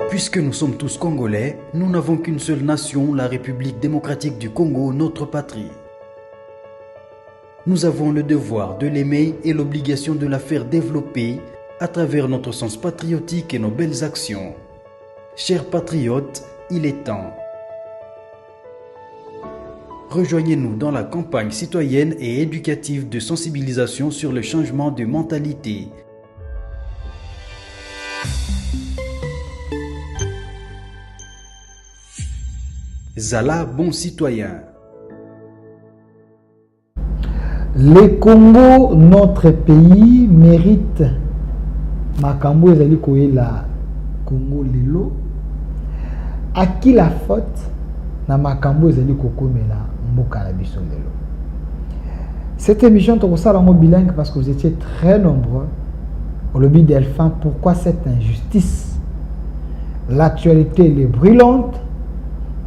Puisque nous sommes tous Congolais, nous n'avons qu'une seule nation, la République démocratique du Congo, notre patrie. Nous avons le devoir de l'aimer et l'obligation de la faire développer à travers notre sens patriotique et nos belles actions. Chers patriotes, il est temps. Rejoignez-nous dans la campagne citoyenne et éducative de sensibilisation sur le changement de mentalité. Zala, bon citoyen. Le Congo, notre pays, mérite Makambo ezali koyela Congo lelo. À qui la faute na Makambo ezali kokomela mboka na biso lelo. Cette émission tokosala ngo bilingue parce que vous étiez très nombreux. Au lobby Delphin, pourquoi cette injustice? L'actualité elle est brûlante.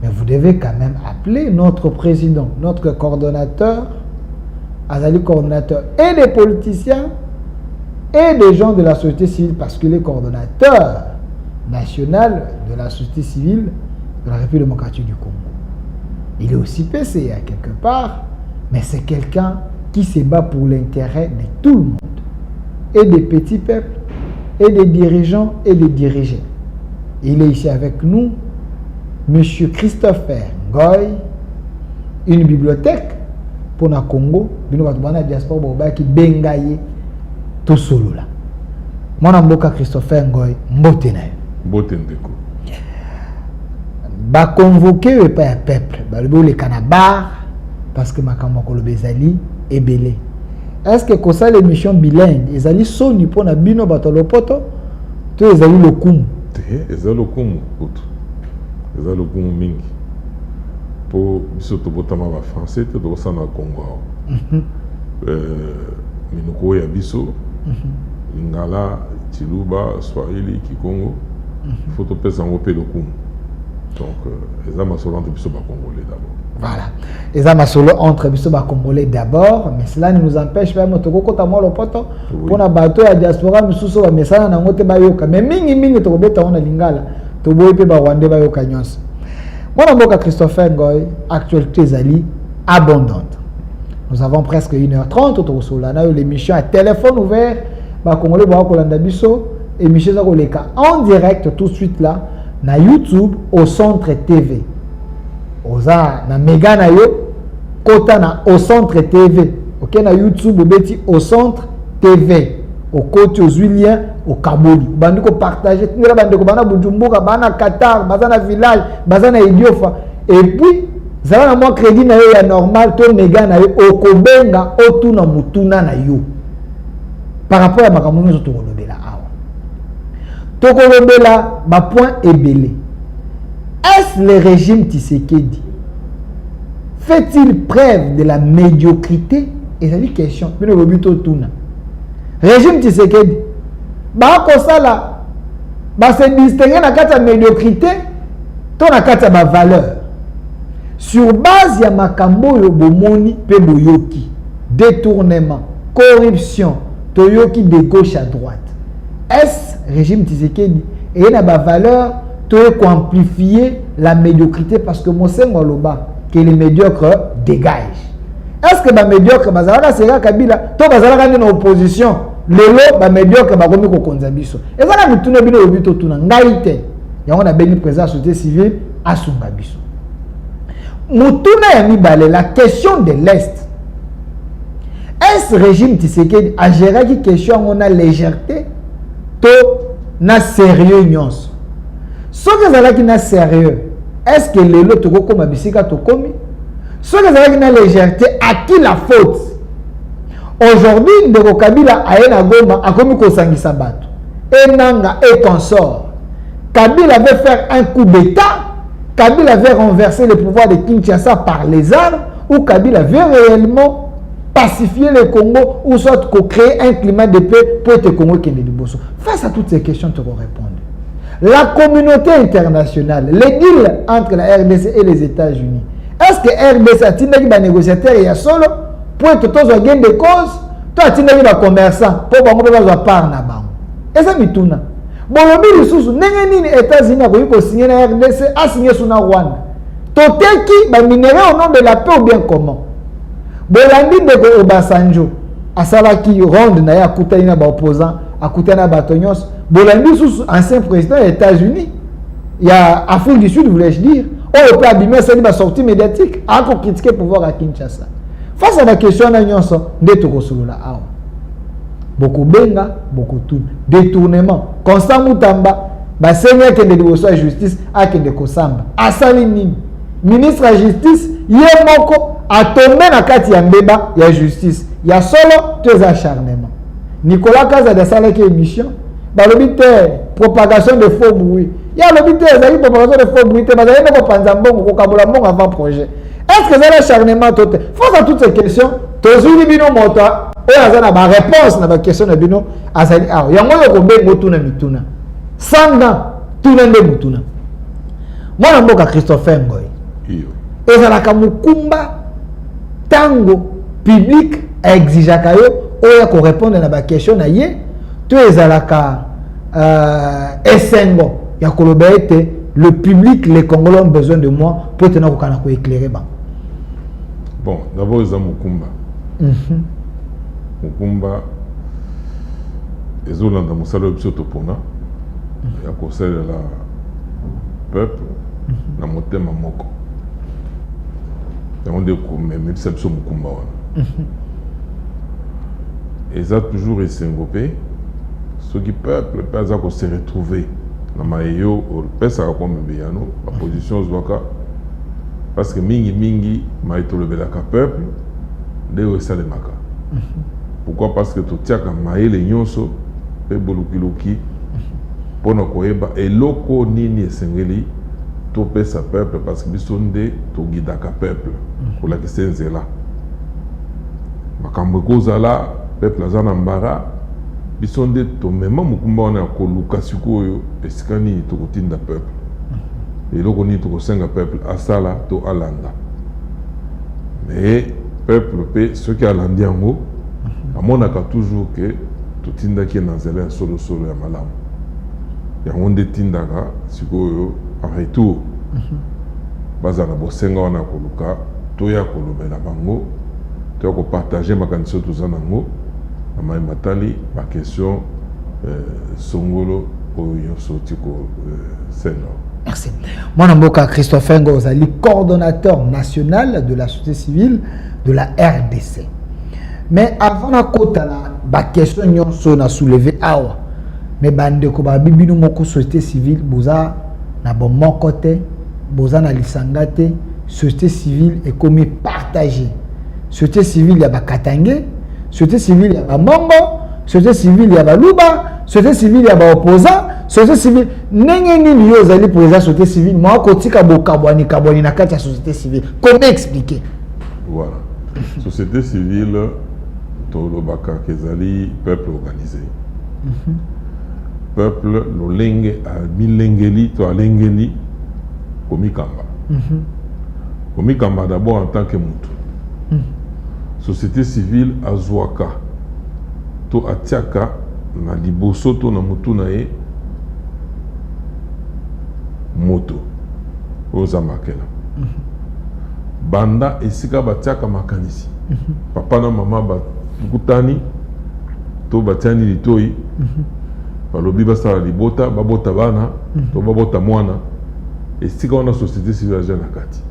Mais vous devez quand même appeler notre président, notre coordonnateur, Azali coordonnateur, et des politiciens, et des gens de la société civile, parce que le coordonnateur national de la société civile de la République démocratique du Congo. Il est aussi PCA quelque part, mais c'est quelqu'un qui se bat pour l'intérêt de tout le monde, et des petits peuples, et des dirigeants, et des dirigés. Il est ici avec nous. Monsieur Christopher Ngoy, une bibliothèque pour le Congo, la diaspora qui bengaye tout solo là. Mon mboka Christopher Ngoy, mbotena. Mbotendeko. Ba convoqué pas un peuple, ba le canabar parce que makambo ko lobezali ebele. Est-ce que comme ça l'émission bilingue, ezali soni pour na bino batolopoto, to ezali lokumu. Ezali lokumu autre. Eza lokumu mingi po biso tobotama ba français te tobosana Congo minoko ya biso lingala Chiluba Swahili Kikongo faut topesa ngo pe lokumu donc eza masolo entre biso ba Congolais d'abord. Voilà, eza masolo entre biso ba Congolais d'abord, mais cela ne nous empêche pas motoko kota mo lopoto pona bato ya diaspora misuso ba mesana na ngote ba yoka mais mingi tokobeta ona lingala. Mon mboka Christopher Ngoy, actualité zali abondante. Nous avons presque 1h30 autour de l'émission à téléphone ouvert. Congolais Kolanda Biso, émission en direct tout de suite là, na YouTube au Centre TV. Oza na Mega na yo, kota na au Centre TV. OK na YouTube obeti au Centre TV. Au côté aux Huiliens, au Kaboli. Bandi ko partager, tu bandi ko bana Bujumbura, bana Qatar, bana village, bana Idiofa. Et puis, ça va moi crédit na yo ya normal to mega na yo okobenga otuna mutuna na yo. Par rapport à makamu zo to lobela awa. To ko lobela ba point ebele. Est-ce le régime Tshisekedi fait-il preuve de la médiocrité? Et c'est une question. Bino lobito tuna. Régime Tshisekedi bakosala se distinguer na kati ya médiocrité to na kati ya ba valeur sur base ya makambo yo bomoni pe boyoki détournement corruption toyoki de gauche à droite. Est régime Tshisekedi et na ba valeur to amplifier la médiocrité parce que Mosengo loba que les médiocres dégagent. Est-ce que ba médiocre bazalaka sera Kabila to bazalaka na opposition lelo ba médiocre ba komi ko konza biso ezala mituna bino obito tuna ngai te yango na bengi président société civile asunga biso mutuna ya mibale la question de l'Est. Est-ce régime Tshisekedi a géré qui question on a légèreté to na sérieux nyonso so que ezala ki na sérieux est-ce que lelo to ko koma bisika to komi so que ezala ki na légèreté à qui la faute? Aujourd'hui, Ndeko Kabila a Goma a commis Kosangisa Bato. Enanga et consort. Kabila veut faire un coup d'État. Kabila veut renverser le pouvoir de Kinshasa par les armes. Ou Kabila veut réellement pacifier le Congo. Ou soit créer un climat de paix pour le Congo qui est de Bosso. Face à toutes ces questions, tu vas répondre. La communauté internationale, les deals entre la RDC et les États-Unis. Est-ce que RDC a-t-il des négociateurs et a solo? pour être tous gain de cause toi tu n'es pas commerçant pour bango pe bazwa part na bango eza mituna bolobi lisusu ndenge nini États-Unis akoki kosigner na RDC asigner suna Rwanda toteki ba minerais au nom de la paix ou bien comment bolandi ndeko Obasanjo asalaki ronde na ya akutani na ba opposant akutani na bato nyonso bolandi lisusu ancien président des États-Unis il y a Afrique du Sud voulais-je dire on peut abîmer ça ba sortie médiatique a ko critiquer pouvoir à Kinshasa. Face à la question de nyonso ndeto kosolola awa beaucoup benga beaucoup tout détournement Constant Mutamba ba seigneur ke de liboso justice a ke de kosamba asali nini ministre de justice ye moko atombe na kati ya mbeba ya justice ya solo tous acharnement Nicolas Kaza de sala ke émission balobi te propagation de faux bruit ya lobi te ezali propagation de faux bruit te bazali na ko panza mbongo ko kabola mbongo avant projet. Est-ce que c'est l'acharnement total? Face à toutes ces questions, tozuli bino mota, et azana ba réponse na ba question na bino azali awo. Yango yoko be motuna mituna. Sanga tuna nde mutuna. Mwana mboka Christopher Ngoy. Iyo. Ezalaka mukumba tango public exijaka yo oya ko répondre na ba question na ye, to ezalaka esengo ya koloba ete le public, les Congolais ont besoin de moi pour tenir au Canada pour éclairer. Bon, d'abord, ils ont Mukumba. Mukumba, ils ont dans mon salon de Sotopona. Il y a conseil de la peuple, dans mon thème à Moko. Il y a un des exceptions Mukumba. Ils ont toujours été syncopés. Ceux qui peuple, pas à se retrouver. Na mayo o pesa comme beyano la position zwaka parce que mingi maito le belaka peuple de osalemaka. Pourquoi? Parce que to tiaka maele nyonso pe bolukiloki pona koyeba eloko nini esengeli to pesa peuple parce que bisonde to guidaka peuple pour la kisenzela makambo kozala peuple azana mbara bisonde to mema mukumba wana koluka sikoyo esikani to kotinda peuple eloko ni to kosenga peuple asala to alanda mais peuple pe ceux qui alandi yango amonaka toujours que to tinda ki na nzela solo ya malamu yango nde tindaka sikoyo en retour bazana bosenga wana koluka to ya kolobela bango to ya ko partager makanisi to zanango Amaï Matali, ma question Songolo oyo sotiko Senghor. Merci. Moi, Namboka Christopher Ngozali, coordonnateur national de la société civile de la RDC. Mais avant la côte, la question nyonso soulevé awa. Mais bande ko ba bibinu moko société civile boza na bon mon côté, boza na lisangate, société civile est comme partagée. Société civile ya ba Katangé, société civile ya ba Mongo, société civile ya ba Luba, société civile ya ba opposant, société civile ndenge nini yo zali pour la société civile moi kotika bokabwani kabwani na kati ya société civile. Comment expliquer? Voilà. Société civile tolobaka kezali peuple organisé. Peuple lolenge a milengeli to alengeli komikamba. Komikamba d'abord en tant que mutu. Société civile azwaka to atiaka na liboso to na mutu na ye moto oza makela. Banda esika batiaka makanisi. Papa na mama bakutani to batiani litoi. Balobi basala libota babota bana to babota mwana esika wana société civile aja na kati.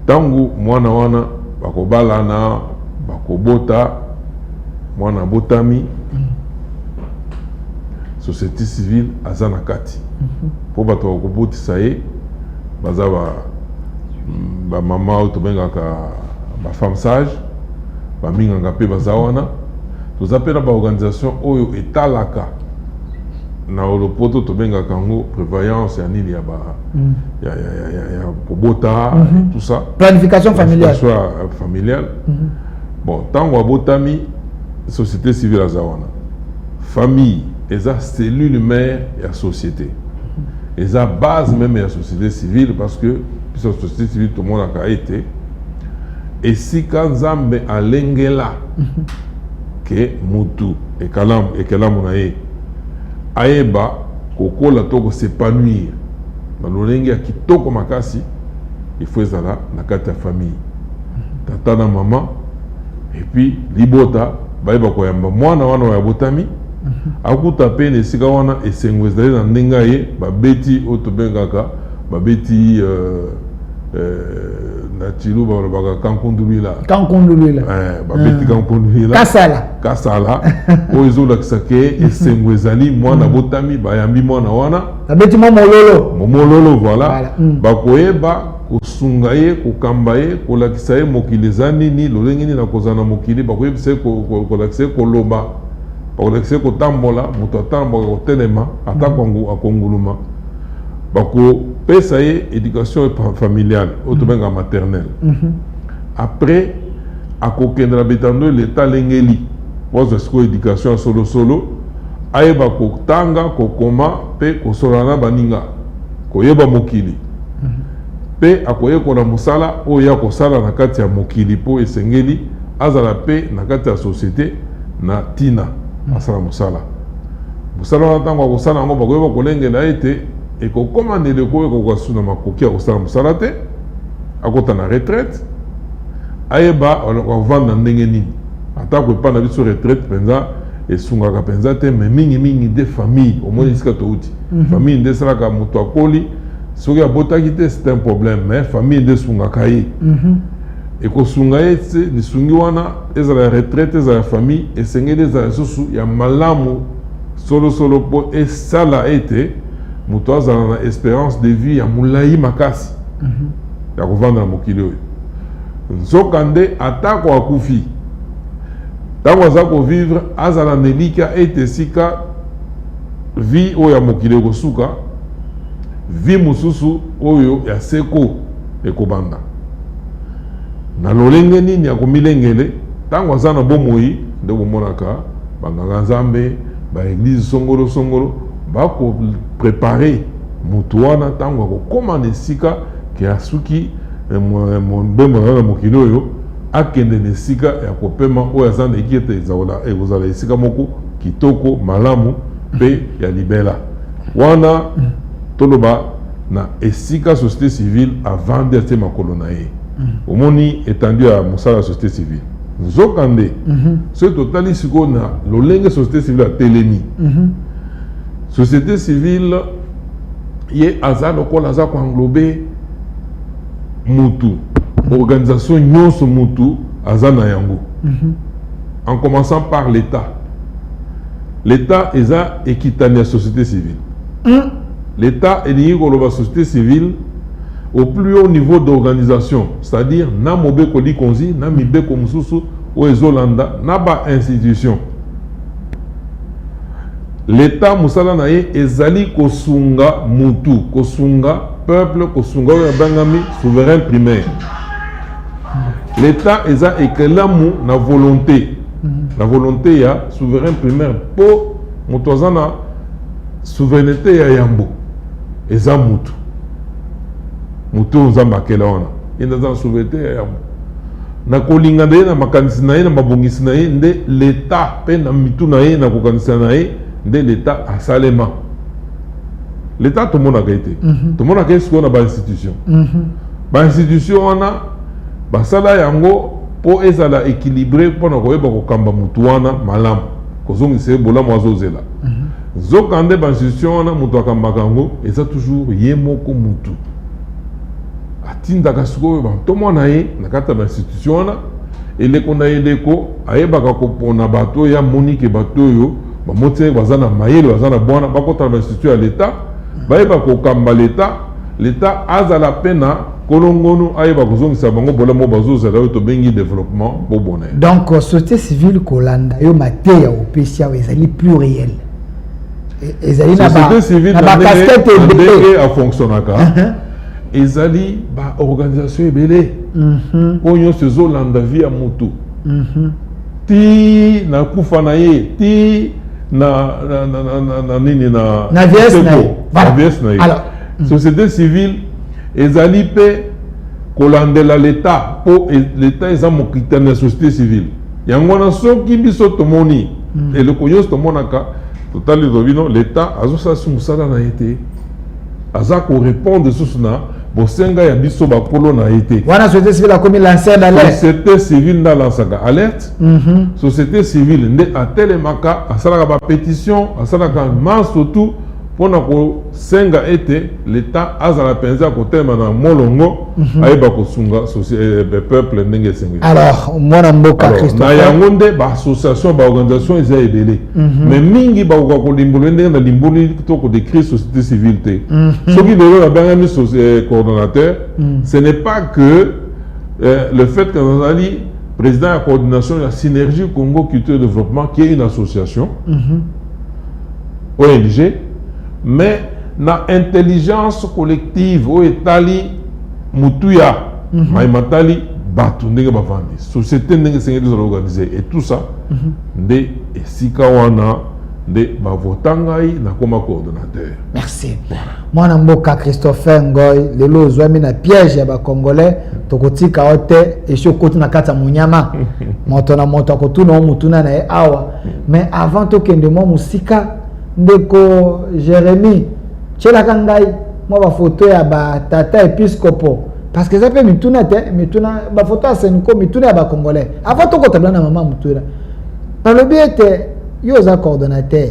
Tangu mwana wana bakobalana bakobota mwana botami société civile aza na kati po bato bakobotisa ye baza ba mama oyo tobengaka ba femme sage baminganga mpe baza wana toza mpe na baorganisation oyo etalaka na olopoto tobengaka yango prévoyance ya nini ya kobota tout ça, planification familiale bon tango abotami société civile aza wana famille eza cellule mère ya société eza base même ya société civile parce que la société civile tout le monde a été esika nzambe alengela ke mutu ekalamu na ye ayeba kokola to kosepanouir na lolenge ya kitoko makasi, il faut ezala na kati ya famille tata na mama et puis libota bayeba koyamba mwana wana ya botami akuta pe na esika wana esengo ezali na ndenge ye babeti oyo tobengaka babeti na Chilou balobaka kankundulila babeti kankundulila kasala oyo ezolakisa ke esengo ezali mwana botami bayambi mwana wana babeti momololo voilà bakoyeba kosunga ye kokamba ye kolakisa ye mokili eza nini lolenge nini na kozala na mokili bakoyebisa ye kolakisa ye koloba bakolakisa ye kotambola moto atambola kotelema ata akonguluma bakopesa ye éducation familiale oyo tobengaka maternelle. Après akokendela bitando l'état alengeli wazwa sikoyo éducation ya solosolo ayeba kotanga kokoma mpe kosolana baninga koyeba mokili mpe akoyekola mosala oyo ya kosala na kati ya mokili mpo esengeli azala mpe na kati ya société na tina asala mosala wana ntango akosala yango bakoyeba kolengela ete ekokoma ndeko oyo kokasuna makoki ya kosala mosala te akota na retraite ayeba akovanda ndenge nini atako epa na biso retraite mpenza esungaka mpenza te me mingi de famille omoni esika touti famille nde esalaka moto akoli soki abotaki te c'est un problème mais famille nde esungaka ye ekosunga ye lisungi wana ezala ya retraite ezala ya famille esengeli ezala lisusu ya malamu solosolo mpo esala ete moto azala na espérance de vie ya molai makasi ya kovanda na mokili oyo nzoka nde atako akufi ntango aza kovivre azala na elika ete esika vie oyo ya mokili ekosuka vie mosusu oyo ya seko ekobanda na lolenge nini akomilengele ntango aza na bomoi nde bomonaka banganga nzambe baeglize songolo bakoprepare motu wana ntango akokoma na esika ke asuki mbembo na mokili oyo akende na esika ya kopema oyo aza na eki ete ekozala esika moko kitoko malamu mpe ya libela wana toloba na esika société civile avant de te makolo na ye omoni étendu ya mosala ya société civile nzoka nde soki totali sikoyo na lolenge société civile atelemi société civile ye aza lokola aza koenglobe mutu organisation nyonso mutu aza na yango en commençant par l'état eza ekitani ya société civile l'état elingi koloba société civile au plus haut niveau d'organisation, c'est-à-dire na mobeko likonzi na mibeko mususu o ezolanda na ba institution. L'état musala na ye ezali kosunga mutu, kosunga peuple, kosunga oyo bangami souverain primaire. L'état eza ekelamu na volonté. La volonté ya souverain primaire po mutozana souveraineté ya yambo eza mutu. Mutu nzamba kela wana. Ina za souveraineté ya yambo. Na kolinga na ye na makanisi na ye na mabongisi na ye nde l'état pe na mitu na ye na kokanisa na ye nde l'état asalema. L'état tout le monde a été. Tout le monde a été sur ba institution. Ba institution wana basala yango po ezala équilibré pour na koyeba kokamba mutu wana malamu. Kozongi se bola mwazozela. Zokande ba institution wana mutu akambaka yango eza toujours ye moko mutu. Atinda kasuko ba tomo na ye na kata ba institution wana eleko na eleko ayebaka kopona bato ya monike bato yo ba mote bazana mayele bazana bwana bakota ba institution ya l'état bayeba kokamba l'état azala pena kolongono ayeba kozongisa bango bola mo bazozala yo to bengi développement bo bonheur. Donc société civile kolanda yo mateya opécia ezali plus réel. Ezali na ba société civile na casquette ebele a fonctionnaka. Ezali ba organisation ebele. Onyo sezo landa via mutu. Ti na kufa na ye, ti na nini na vies na ye. Alors, société civile ezali pe kolandela l'état pour l'état eza mokita na société civile yango na soki biso tomoni et le koyos tomonaka totali robino l'état azosa sumusala na été aza ko répondre susuna bosenga ya biso bakolo na été wana société civile a commis lanceur d'alerte société civile na lancaka alerte société civile nde atelemaka asalaka ba pétition asalaka masse tout pona ko senga été l'état azala penza ko tema na molongo ayeba ko sunga société peuple ndenge sengi alors mwana mboka Christophe na yango nde ba association ba organisation eza ebele mais mingi ba ko limbolo ndenge na limboli to ko décrire société civile te soki lelo la bangami coordonnateur ce n'est pas que le fait que nous ali président de la coordination de la synergie Congo culture et développement qui est une association ONG mais na intelligence collective o etali mutuya maimatali batu ndenge bavandi société ndenge sengeli organiser et tout ça nde esika wana nde bavotangai na koma coordonnateur. Merci. Mwana mboka Christophe Ngoy lelo ozwami na piège ya ba congolais tokotika ote et koti na kata munyama moto na moto akotuna mutuna na awa mais avant to kende mo musika ndeko Jérémy chela kangai mo ba photo ya ba tata épiscopo parce que ça peut mituna te mituna ba photo ya Senko mituna ya ba congolais avant to kota na mama mutuna par le biete yo za coordonnateur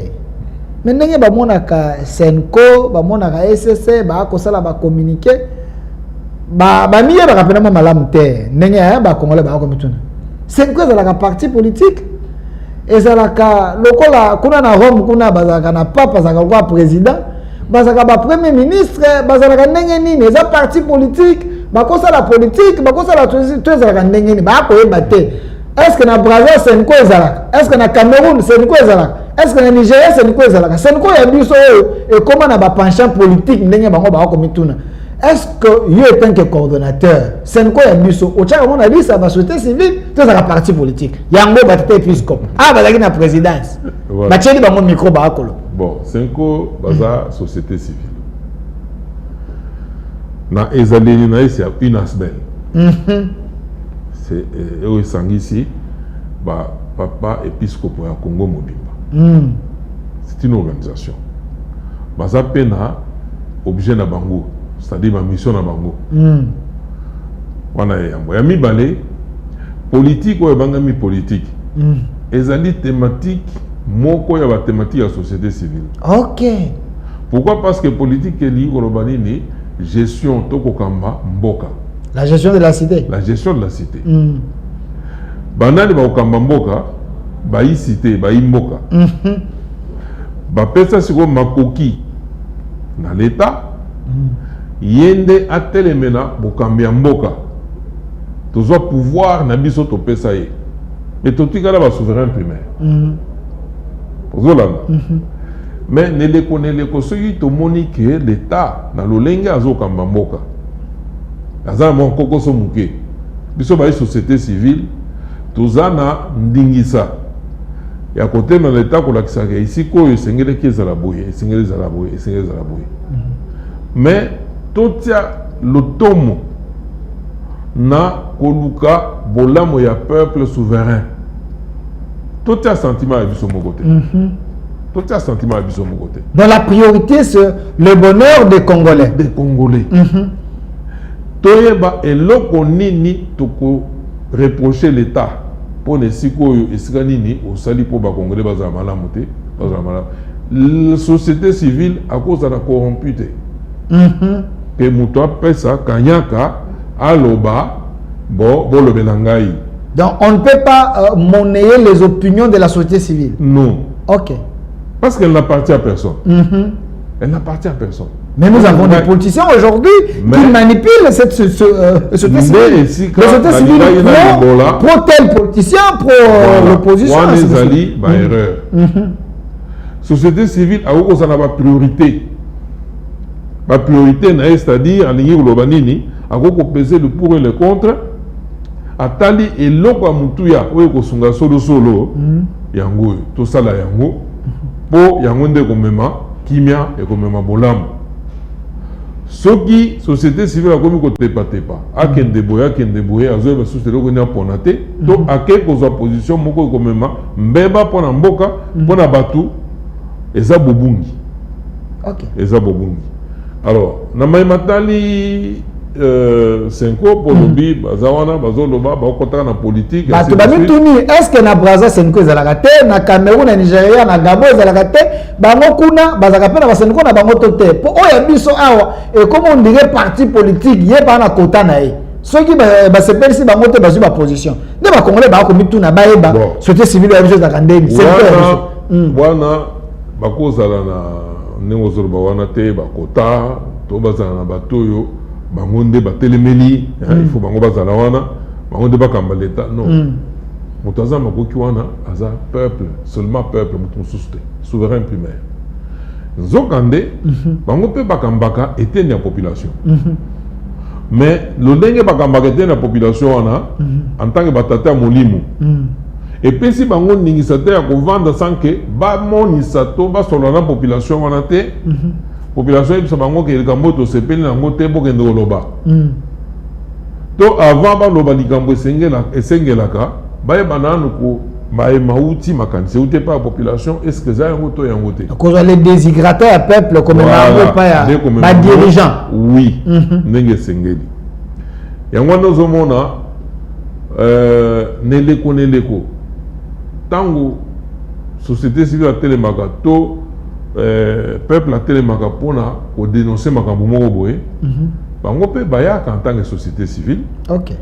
mais ndenge ba monaka Senko ba monaka SSC ba ko sala ba communiquer ba miye ba kapena malamu te ndenge ya ba congolais ba ko mituna Senko za la parti politique ezalaka lokola kuna na Rome kuna bazalaka na papa zaka kwa président bazalaka ba premier ministre bazalaka ndenge nini eza parti politique bakosa la politique bakosa la tout ezalaka ndenge nini ba ko yeba te est-ce que na Brazil Senko ezalaka est-ce que na Cameroun Senko ezalaka est-ce que na Nigeria Senko ezalaka Senko ya biso et comment na ba penchant politique ndenge bango ba ko mituna est-ce que yo est tant que coordonnateur Senko ya biso o tchaka mona liste ba société civile tout ça parti politique yango batete épiscope bazaki na présidence bacheli bango micro ba akolo bon Senko baza société civile na ezaleli na esi une asbel c'est eux sangisi ba papa épiscope ya Congo mobimba c'est une organisation baza pena objet na bango c'est-à-dire ma mission na bango wana yambo ya mibale politique oyo bangami politique ezali thématique moko ya ba thématique ya société civile. OK. Pourquoi? Parce que politique eli kolobani ni gestion tokokamba mboka. La gestion de la cité. La gestion de la cité. Banani ba okamba mboka ba yi cité ba yi mboka. Ba pesa siko makoki na l'état yende atelemena bokambi ya mboka tozo pouvoir na biso to pesa ye et totikala ba souverain primaire pozolanda mais ne le connaît ko soki to moni que l'état na lolenge azokamba mboka azana mon kokoso muke biso ba société civile tozana ndingisa ya côté na l'état ko lakisaka ici ko esengele kezala boye esengele zala boye esengele zala boye mais totia lotomo na koluka bolamo ya peuple souverain totia sentiment à biso mokote totia sentiment à biso mokote dans la priorité c'est le bonheur des Congolais toyeba eloko nini toko reprocher l'état pour ne siko esika nini osali po ba congolais bazala malamu te bazala malamu la société civile à cause de la corrompue que muto pesa kanyaka aloba bo lobe na ngai. Donc on ne peut pas monnayer les opinions de la société civile. Non. OK. Parce qu'elle n'appartient à personne. Elle n'appartient à personne. Mais nous avons des politiciens aujourd'hui qui manipulent cette société civile. La société civile pro tel politicien, pro l'opposition. Erreur. Société civile a aussi une priorité. La priorité, c'est-à-dire, en ligne au Banini, à peser le pour et le contre, à tali et l'oko mutuya, ou ko sunga solo, yango, tout ça la yango, pour yango de komema, kimia et komema bolam. soki société civile a komi ko tepa akende boye azoye ba sous eloko na ponate to ake ko position moko ko mema mbeba pona mboka pona batu eza bobungi. OK. Eza bobungi. Alors na mai matali Senko pour lobby bazawana bazoloba bakotaka na politique bato bamituni est-ce que na Brazza Senko ezalaka te na Cameroun na Nigeria na Gabon ezalaka te bango kuna bazaka pe na basenko na bango to te po oya biso awa et comme on dirait parti politique ye pa na kota na ye soki ba sepelisi bango te bazwi ba position nde ba congolais ba ko mituna ba yeba société civile ya biso za kandeni Senko wana bakozala na nengo zoroba wana te bakota to bazala na batoyo bangonde batelemeli il faut bango bazala wana bangonde bakamba l'état non motaza makoki wana aza peuple seulement peuple mutususte souverain primaire nzokande bango pe bakambaka eteni ya population mais le ndenge bakambaka eteni ya population wana en tant que batata ya molimo et puis si bango ningisa te ya kovanda sans que bamonisa to basolola na population wana te population est bango ke likambo to sepeli nango te bokende koloba to avant baloba likambo esengelaka bayeba nanu ko bayema uti makanisi ute pa population est-ce que za yango to yango te cause les déshydrateurs à peuple comme nango pa ya ba dirigeant oui ndenge esengeli yango nozomona neleko tango société civile a telemaka to peuple a telemaka pona ko dénoncer makambo moko boye bango pe bayaka en tant que société civile OK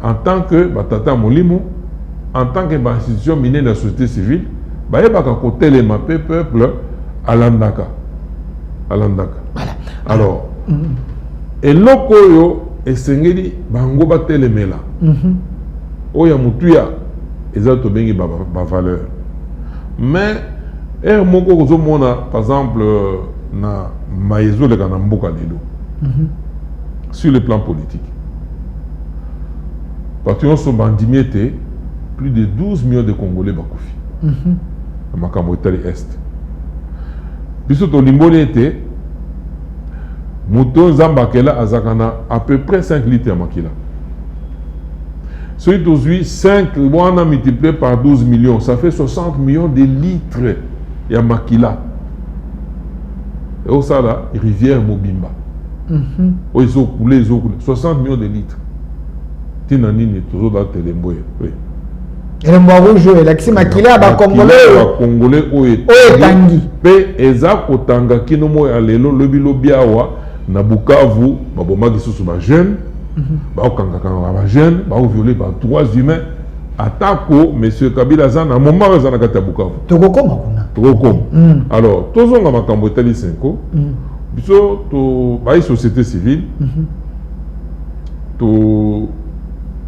en tant que batata molimo en tant que institution minée de la société civile bayebaka ko telema pe peuple alandaka voilà alors eloko yo esengeli bango batelemela oya mutuya eza to bengi ba valeur mais moko kozomona par exemple na maezo le kana mboka lelo sur le plan politique partout sont bandimiete plus de 12 millions de Congolais bakufi na makambo etali est biso to limboli ete moto nzambakela azakana à peu près 5 litres ya makila celui d'aujourd'hui 5 wana multiplié par 12 millions ça fait 60 millions de litres ya makila et au ça là rivière Mobimba o ils ont coulé 60 millions de litres tina nini toujours dans telemboye oui et le rouge et l'axi makila ba congolais o tangi pe eza kotanga kino mo ya lelo lobi awa na Bukavu babomaki susu ba jeune ba okanga ba jeune ba violer par 3 humains atako monsieur Kabila zana moment zana kata Bukavu tokokoma kuna alors tozonga makambo etali Senko biso to ba société civile to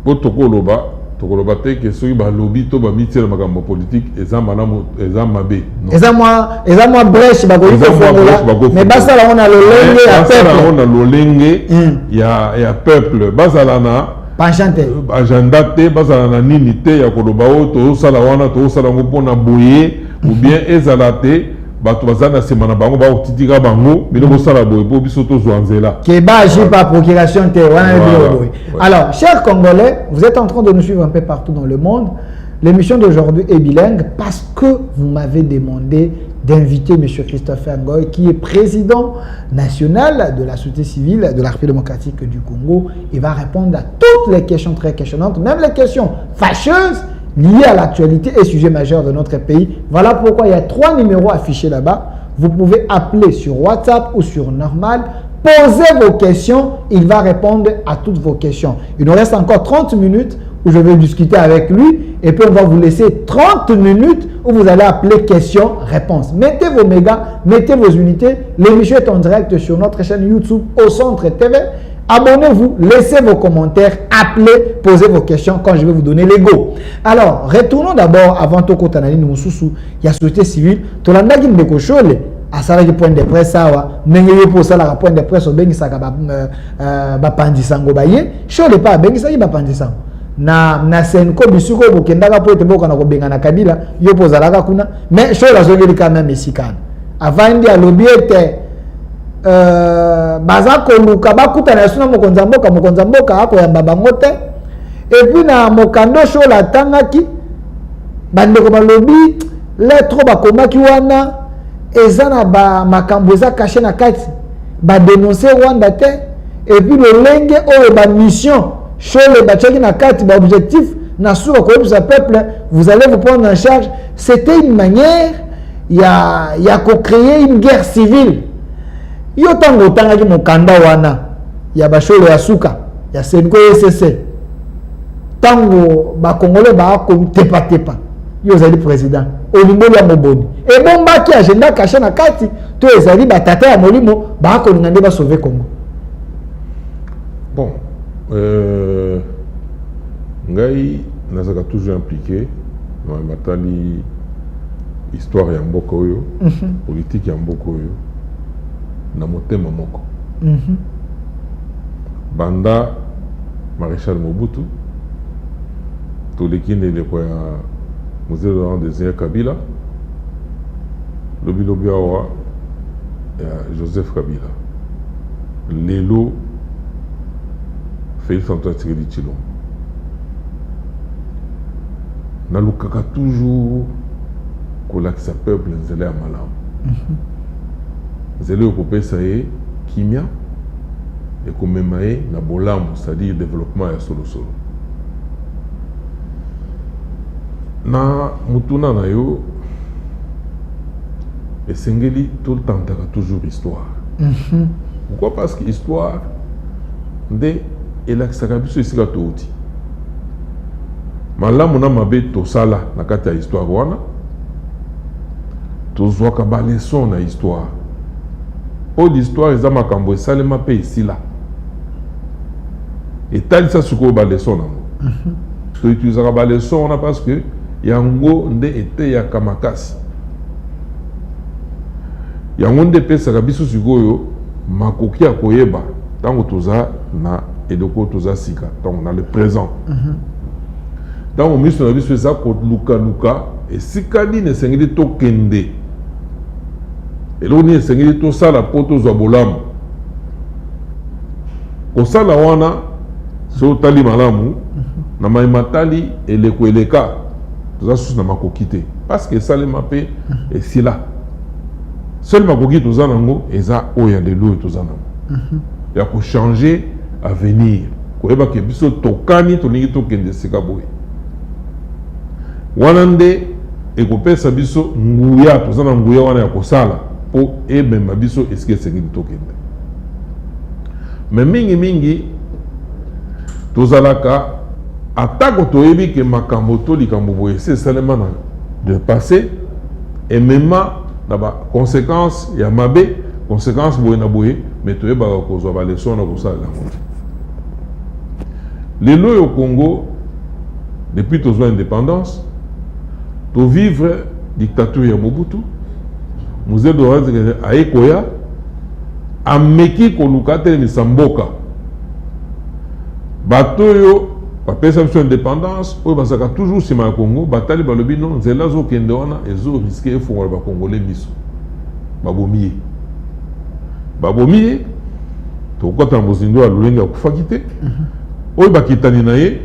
tokoloba te ke soki balobi to bamitiela makambo politique eza mabe eza mwa brèche bakoki kofongola mais basala ngo na lolenge ya peuple na lolenge ya peuple bazala na agenda te bazala na nini te ya koloba o tozosala wana tozosala ngo mpona boye ou bien ezala te bato bazana semana bango ba otitika bango bino bosala boye po biso tozwa nzela ke ba agir par procuration te wana bino boye. Alors chers Congolais, vous êtes en train de nous suivre un peu partout dans le monde. L'émission d'aujourd'hui est bilingue parce que vous m'avez demandé d'inviter M. Christopher Ngoy, qui est président national de la société civile de la République démocratique du Congo. Il va répondre à toutes les questions très questionnantes, même les questions fâcheuses liées à l'actualité et sujet majeur de notre pays. Voilà pourquoi il y a 3 numéros affichés là-bas. Vous pouvez appeler sur WhatsApp ou sur Normal. Posez vos questions, il va répondre à toutes vos questions. Il nous reste encore 30 minutes où je vais discuter avec lui et puis on va vous laisser 30 minutes où vous allez appeler questions-réponses. Mettez vos mégas, mettez vos unités. L'émission est en direct sur notre chaîne YouTube Au Centre TV. Abonnez-vous, laissez vos commentaires, appelez, posez vos questions quand je vais vous donner les go. Alors, retournons d'abord avant Toko Tanani Noussoussou, il y a société civile, Tolanda Gindeko Chole, à ça, point de presse, n'ayez pas ça, la point de presse, au Bengisaka, Bapandisango Baye, Chole pas, Bengisaki Bapandisango. Na Senko Bisuko, Bokendaka, pour être bon, on a Kabila, Yopoza la Kuna, mais Chole a joué quand même ici. Avant, il y a l'objet. baza koluka bakuta na suna mokonza mboka akoyamba bango te. Et puis na mokando show la tangaki bandeko balobi lettre bakomaki wana eza na ba makambo eza caché na kati ba dénoncer Rwanda te. Et puis le lenge oyo ba mission show le bachaki na kati ba objectif na sura ko sa peuple vous allez vous prendre en charge. C'était une manière ya ko créer une guerre civile. Yo tango tangaki mokanda wana ya basholo ya suka ya Senko SSC tango ba congolais ba ko tepa yo zali président olimboli ya moboni et bombaki agenda caché na kati to ezali batata ya molimo ba ko ngande ba sauver Congo. Bon ngai nazaka toujours impliqué dans matali histoire ya mboka oyo politique ya mboka oyo na motema moko. Banda Maréchal Mobutu toleki neleko ya Mzee Laurent Désiré Kabila lobi awa ya Joseph Kabila lelo Félix Antoine Tshisekedi Tshilombo nalukaka toujours kolakisa peuple nzela ya malamu nzela okopesa ye kimia ekomema ye na bolamu, c'est-à-dire développement ya solosolo na mutuna na yo esengeli toltantaka toujours histoire. Pourquoi? Parce que histoire nde elakisaka biso esika touti malamu na mabe tosala na kati ya histoire wana tozwaka baleson na histoire po l'histoire eza makambo esalema mpe esila etalisa sikoyo baleson nango toutilisaka baleson wana parce que yango nde eteyaka makasi yango nde epesaka biso sikoyo makoki ya koyeba ntango toza na eloko toza sika ntango na le présent ntango miso na biso eza kolukaluka esika nini esengeli tokende eloko nini esengeli tosala mpo tozwa bolamu kosala wana so otali malamu na mayimatali eleko eleka toza susu na makoki te parce que esalema mpe esila seul makoki toza nango eza oyo ya lelo oyo toza nango ya kochange avenir koyeba ke biso tokani tolingi tokende esika boye wana nde ekopesa biso nguya toza na nguya wana ya kosala mpo emema biso esika esengeli tokende. Me mingi tozalaka atako toyebi ke makambo to likambo boye se esalema na de passé emema na ba conséquence ya mabe conséquence boye na boye me toyebaka kozwa baleson na kosala yango. Lelo oyo Congo depuis tozwa indépendance to vivre dictature ya Mobutu Mzee Laurent Désiré ayekoya ameki koluka telemisa mboka bato oyo bapesa biso indépendance oyo bazaka toujours nsima ya Congo batali balobi no nzela azokende wana ezoriske efongola bakongole miso babomi ye tokota na bozindo ya lolenge akufaki te oyo bakitani na ye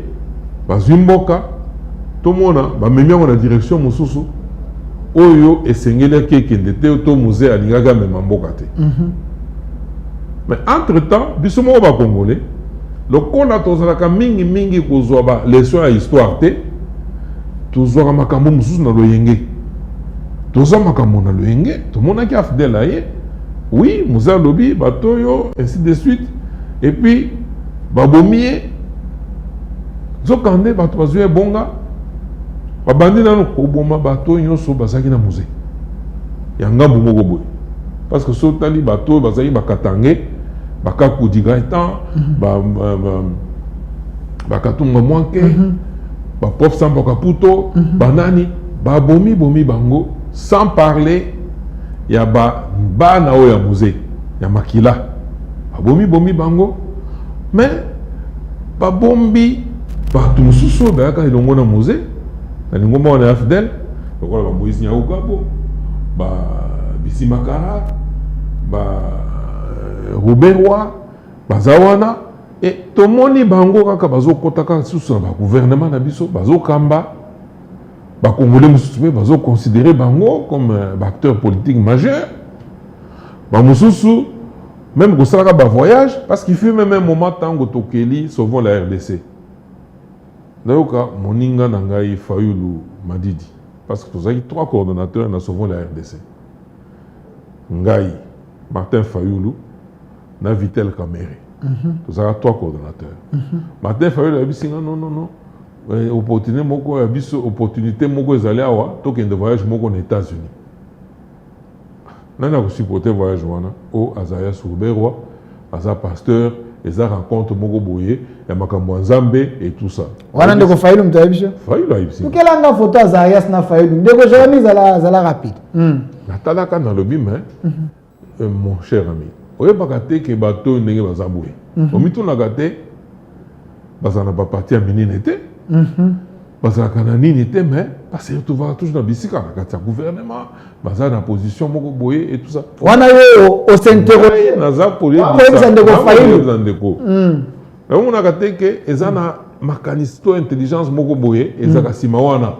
bazwi mboka tomona bamemi yango na direction mosusu oyo esengelaki ekende te to musée alingaka mema mboka te. Mais entre temps biso moko bakongole lokola tozalaka mingi kozwa ba leson ya histoire te tozwaka makambo mosusu na loyenge toza makambo na loyenge tomonaki afidèle na ye oui musée alobi bato oyo ainsi de suite et puis babomi ye zokande bato bazwi ebonga babandi nano koboma bato nyonso bazaki na musée ya ngambu moko boye parce que so tali bato bazaki bakatange bakakudi gaitan bakatunga mwanke baprof Samba Kaputo banani babomi bango sans parler ya bana oyo ya musée ya makila babomi bango mais babombi bato mosusu bayaka elongo na musée na lingomba wana ya fidèle lokola ba Moïse Nyauka bo ba Bisi Makara ba Rouberwa bazawana et tomoni bango kaka bazokotaka susu na gouvernement na biso bazokamba ba congolais mususu bazo considérer bango comme acteur politique majeur ba mususu même kosalaka ba voyage parce qu'il fut même un moment tango tokeli sauvons la RDC nayoka moninga na ngai Fayulu Madidi parce que tozaki 3 coordonnateurs na sauvons la RDC ngai Martin Fayulu na Vitel Kamere tozaka 3 coordonnateurs Martin Fayulu abisinga non opportunité moko ezali awa tokende voyage moko na États-Unis nani akosupporter voyage wana o azaya Rouberwa aza pasteur eza rencontre moko boye ya makambo ya Nzambe et tout ça wana ndeko Fayulu mtayebisho Fayulu ayebisi tukelanga photo azaya na Fayulu ndeko Jérémie zala rapide natalaka na lobi mais mon cher ami oyebaka te ke bato ndenge baza boye omitunaka te bazana ba parti ya minene te bazalaka na nini te mais parce que retrouvaka toujours na bisika na kati ya gouvernement baza na position moko boye et tout ça wana yo o s'interroger naza koyebisa ndeko Fayulu ndeko omonaka te ke eza na makanisi to intelligence moko boye ezaka nsima wana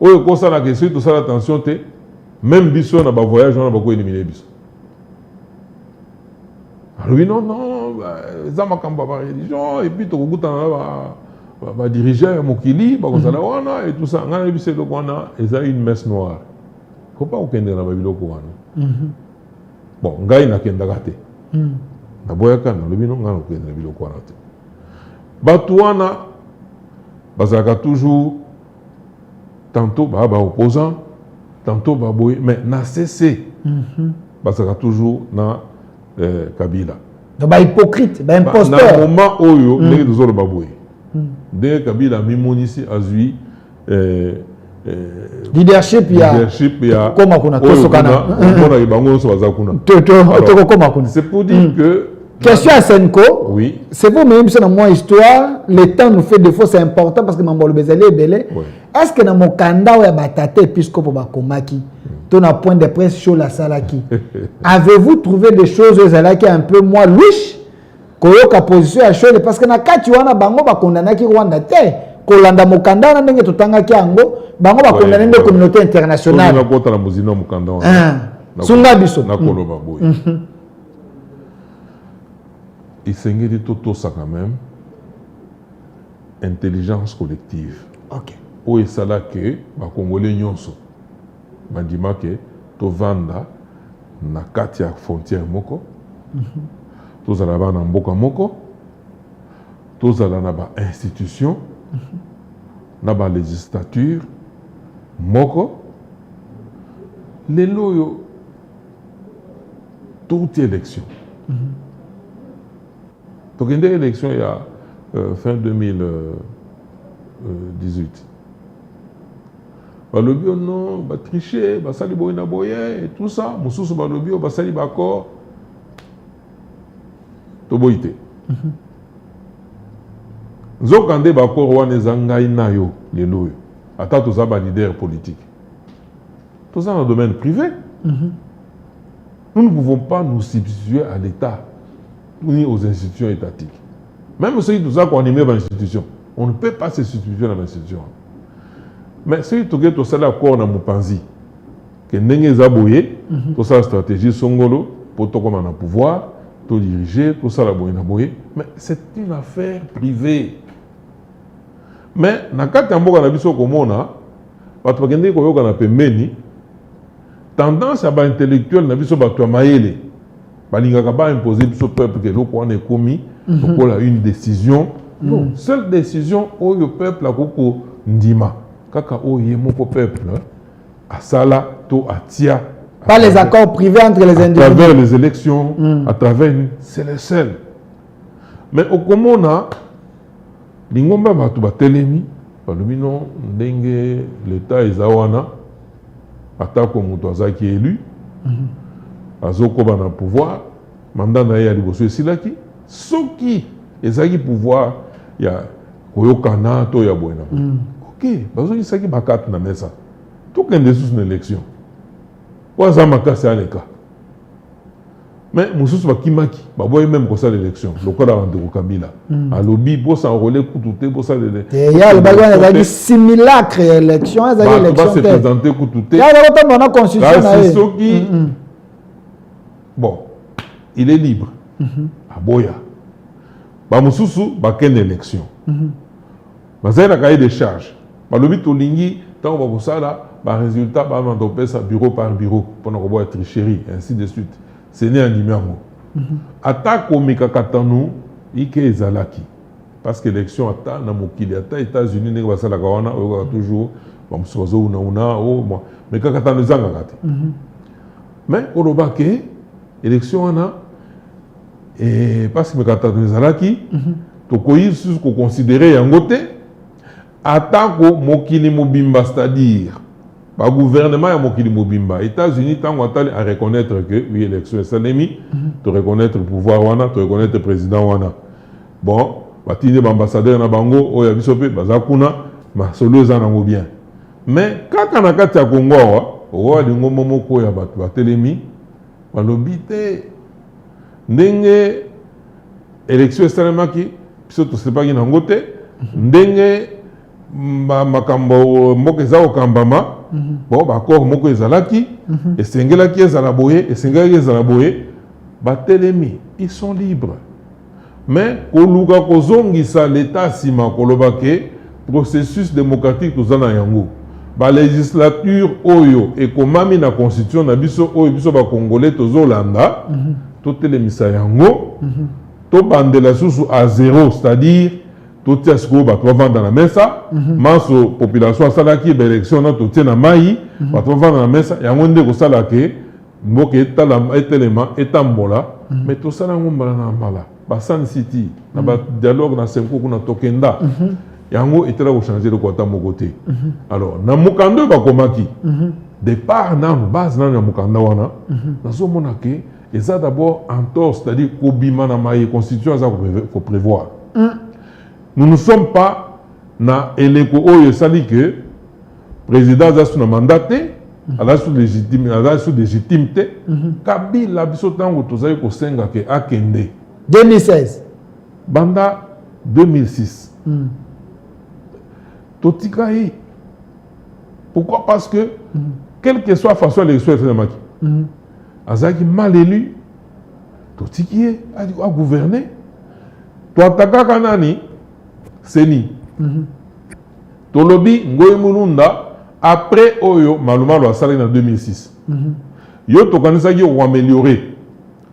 oyo ekosalaka soki tosala attention te même biso na bavoyage wana bakoelimine biso alobi non eza makambo ya bareligion et puis tokokutana na badirigeur ya mokili bakozala wana et tout ça ngai nayebi se eloko wana eza une messe noire faut pas kokendela na babiloko wana bon ngai nakendaka te naboyaka nalobi no ngai nakokendela biloko wana te bato wana bazalaka toujours tantôt baopposant tantôt baboye mais na cc bazalaka toujours na Kabila donc hypocrite imposteur na moment oyo ndenge tozoloba boye ndenge Kabila mimonisi azwi leadership ya koma kuna tosokana mpona bango nyonso baza kuna tokokoma kuna c'est pour dire que question à Senko oui c'est vous même ça dans mon histoire le temps nous fait défaut c'est important parce que mambo le bezali ebele est-ce que na mokanda ya batate épiscope bakomaki ton à point de presse chaud la salaki avez-vous trouvé des choses ezalaki un peu moins louche koyoka position ya chaud parce que na kati wana bango bakondanaki Rwanda te kolanda mokanda na ndenge totangaki yango bango bakondana nde communauté internationale na kota la muzino mokanda wana sunga biso na koloba boye isengeli totosa quand même intelligence collective OK o esala ke bakongolais nyonso bandima ke tovanda na kati ya frontière moko tozala bana mboka moko tozala na ba institution na ba législature moko lelo yo toute élection tokende élection ya fin 2018 balobi non batricher basali boye na boye et tout ça mosusu balobi basali bakor toboyi te nzokande bakor wana eza ngai na yo lelo oyo ata toza balider politique toza na domaine privé nous ne pouvons pas nous substituer à l'État ni aux institutions étatiques même si nous avons animé l'institution on ne peut pas se substituer à l'institution. Mais si tu as tout accord dans Mopanzi, que n'engé zaboye, tout ça stratégie songolo pour tout comme un pouvoir, tout diriger, tout ça la boye, mais c'est une affaire privée. Mais na kati amboka na biso komona, bato bakende ko yoka na pembeni, tendance à ba intellectuel na biso bato mayele, balingaka ba imposer biso peuple que loko wana ekomi, pour la une décision. Non, seule décision où le peuple a koko ndima. Kaka oye moko peuple asala to atia pas les accords privés entre les individus à travers les élections à travers c'est le seul mais au komona lingomba batu batelemi balumino ndenge l'état ezawana atako muto azaki élu azoko bana pouvoir mandat na ya liboso esilaki soki ezaki pouvoir ya koyokana to ya bwena OK, bazoki saki bakate na mesa. Tout qu'un déçu une élection. Quoi ça makasi aleka. Mais Moussous Bakimaki, même pour ça l'élection, le cas de Kabila. À lobby, pour s'enrôler, pour tout, pour ça l'élection. Il y a le bagage, il y a des simulacres élection, il y a des élections. Se présenter pour tout. Il y a des constitution. Bon, il est libre. À Boya. Moussous, une élection. Mais il y a un cahier de charges. Le lobby, Tolingi, tant qu'on va ça là, résultat, on ça bureau par bureau, pendant qu'on va être tricherie, ainsi de suite. C'est né en numéro. Attaque au Mikakatanu, Ike Ezalaki. Parce que l'élection attaque dans Mokili, attaque États-Unis, n'est pas ça la Gawana, toujours, bon, Sozo, mais Kakatanu Zangakate. Mais, au Robake, élection on a, et parce que Mikakatanu Ezalaki, Tokoyi, ce qu'on considérait en côté, attaque au Mokili Mobimba, c'est-à-dire, le gouvernement de Mokili Mobimba, les États-Unis, tant à reconnaître que oui, l'élection est salémi, de reconnaître le pouvoir, de reconnaître le président. Bon, l'ambassadeur na Bango, il y a bisope, Bazakuna, ma solo zanango bien. Mais quand on a kati ya Congo, on a dingo momoko ya batelemi, balobite, ndenge élection est salémaki, biso to sepa ki nangote, ndenge makambo moko eza okambama bon bakor moko ezalaki esengelaki ezala boye esengelaki ezala boye batelemi ils sont libres mais koluka kozongisa l'état sima koloba ke processus démocratique tozana yango ba législature oyo ekomami na constitution na biso oyo biso ba congolais tozolanda totelemisa yango to bandela susu à zéro, c'est-à-dire tout ce que tu vas dans la mesa, maso population salaki élection na tout na mai, tu vas vendre la mesa, ya ngonde ko salake, mboke etala etelema etambola, mais tout ça na ngombala na mala. Ba San City, na ba dialogue na senko kuna tokenda. Yango etela ko changer le kwata mokote. Alors, na mukando ba komaki. Départ na base na mukanda wana, na zo monake, et ça d'abord en tort, c'est-à-dire kobima na mai constitution ça faut prévoir. Nous ne sommes pas dans l'éco oyo sali que le président a sous mandaté, a sous légitimité. Kabila biso tango tozali ko senga ke akende. 2016. Banda 2006. Totikai. Pourquoi? Parce que quelle que soit la façon l'élection est faite, azaki mal élu, Totiki a gouverné. Toi taka kanani Seni. Tolobi Ngoye Mulunda après Oyo Malumalo a salé en 2006. Yo tokanisa ki on améliorer.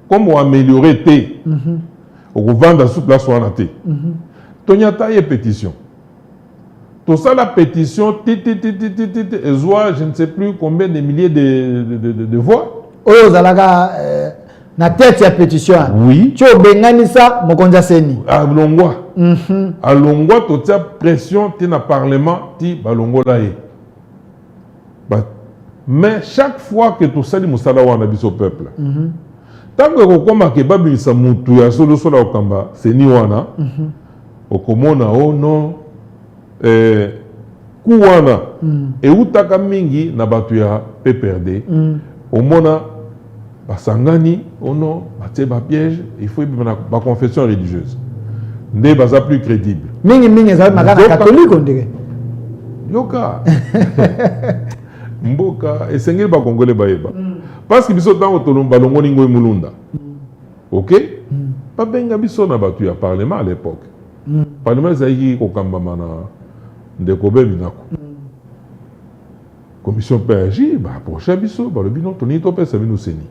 Comme on améliorer té. On vendre sous place wana té. Tonyata y pétition. Tout ça la pétition je ne sais plus combien de milliers de voix. Oyo zalaka na tête ya pétition. Oui. Tu obenganisa mokonza Seni. Alongwa. Alongwa totia pression ti na parlement ti balongola ye. Mais chaque fois que tu sali musala wana biso peuple. Tant que kokoma ke babisa mutu ya solo solo okamba Seni wana. Okomona oh non kuwana e utaka mingi na batu ya PPRD. Omona basangani oh non batie ba piège, il faut ba confession religieuse. Ne baza plus crédible. Mingi za makana catholique on dirait. Yoka. Mboka esengeli ba congolais bayeba. Parce que biso tango tolomba longoni Ngoye Mulunda. OK? Pas benga biso na batu ya parlement à l'époque. Parlement zaiki ko kambama na ndekobe binako. Commission PRJ ba approcher biso ba le bino toni to pesa bino Seni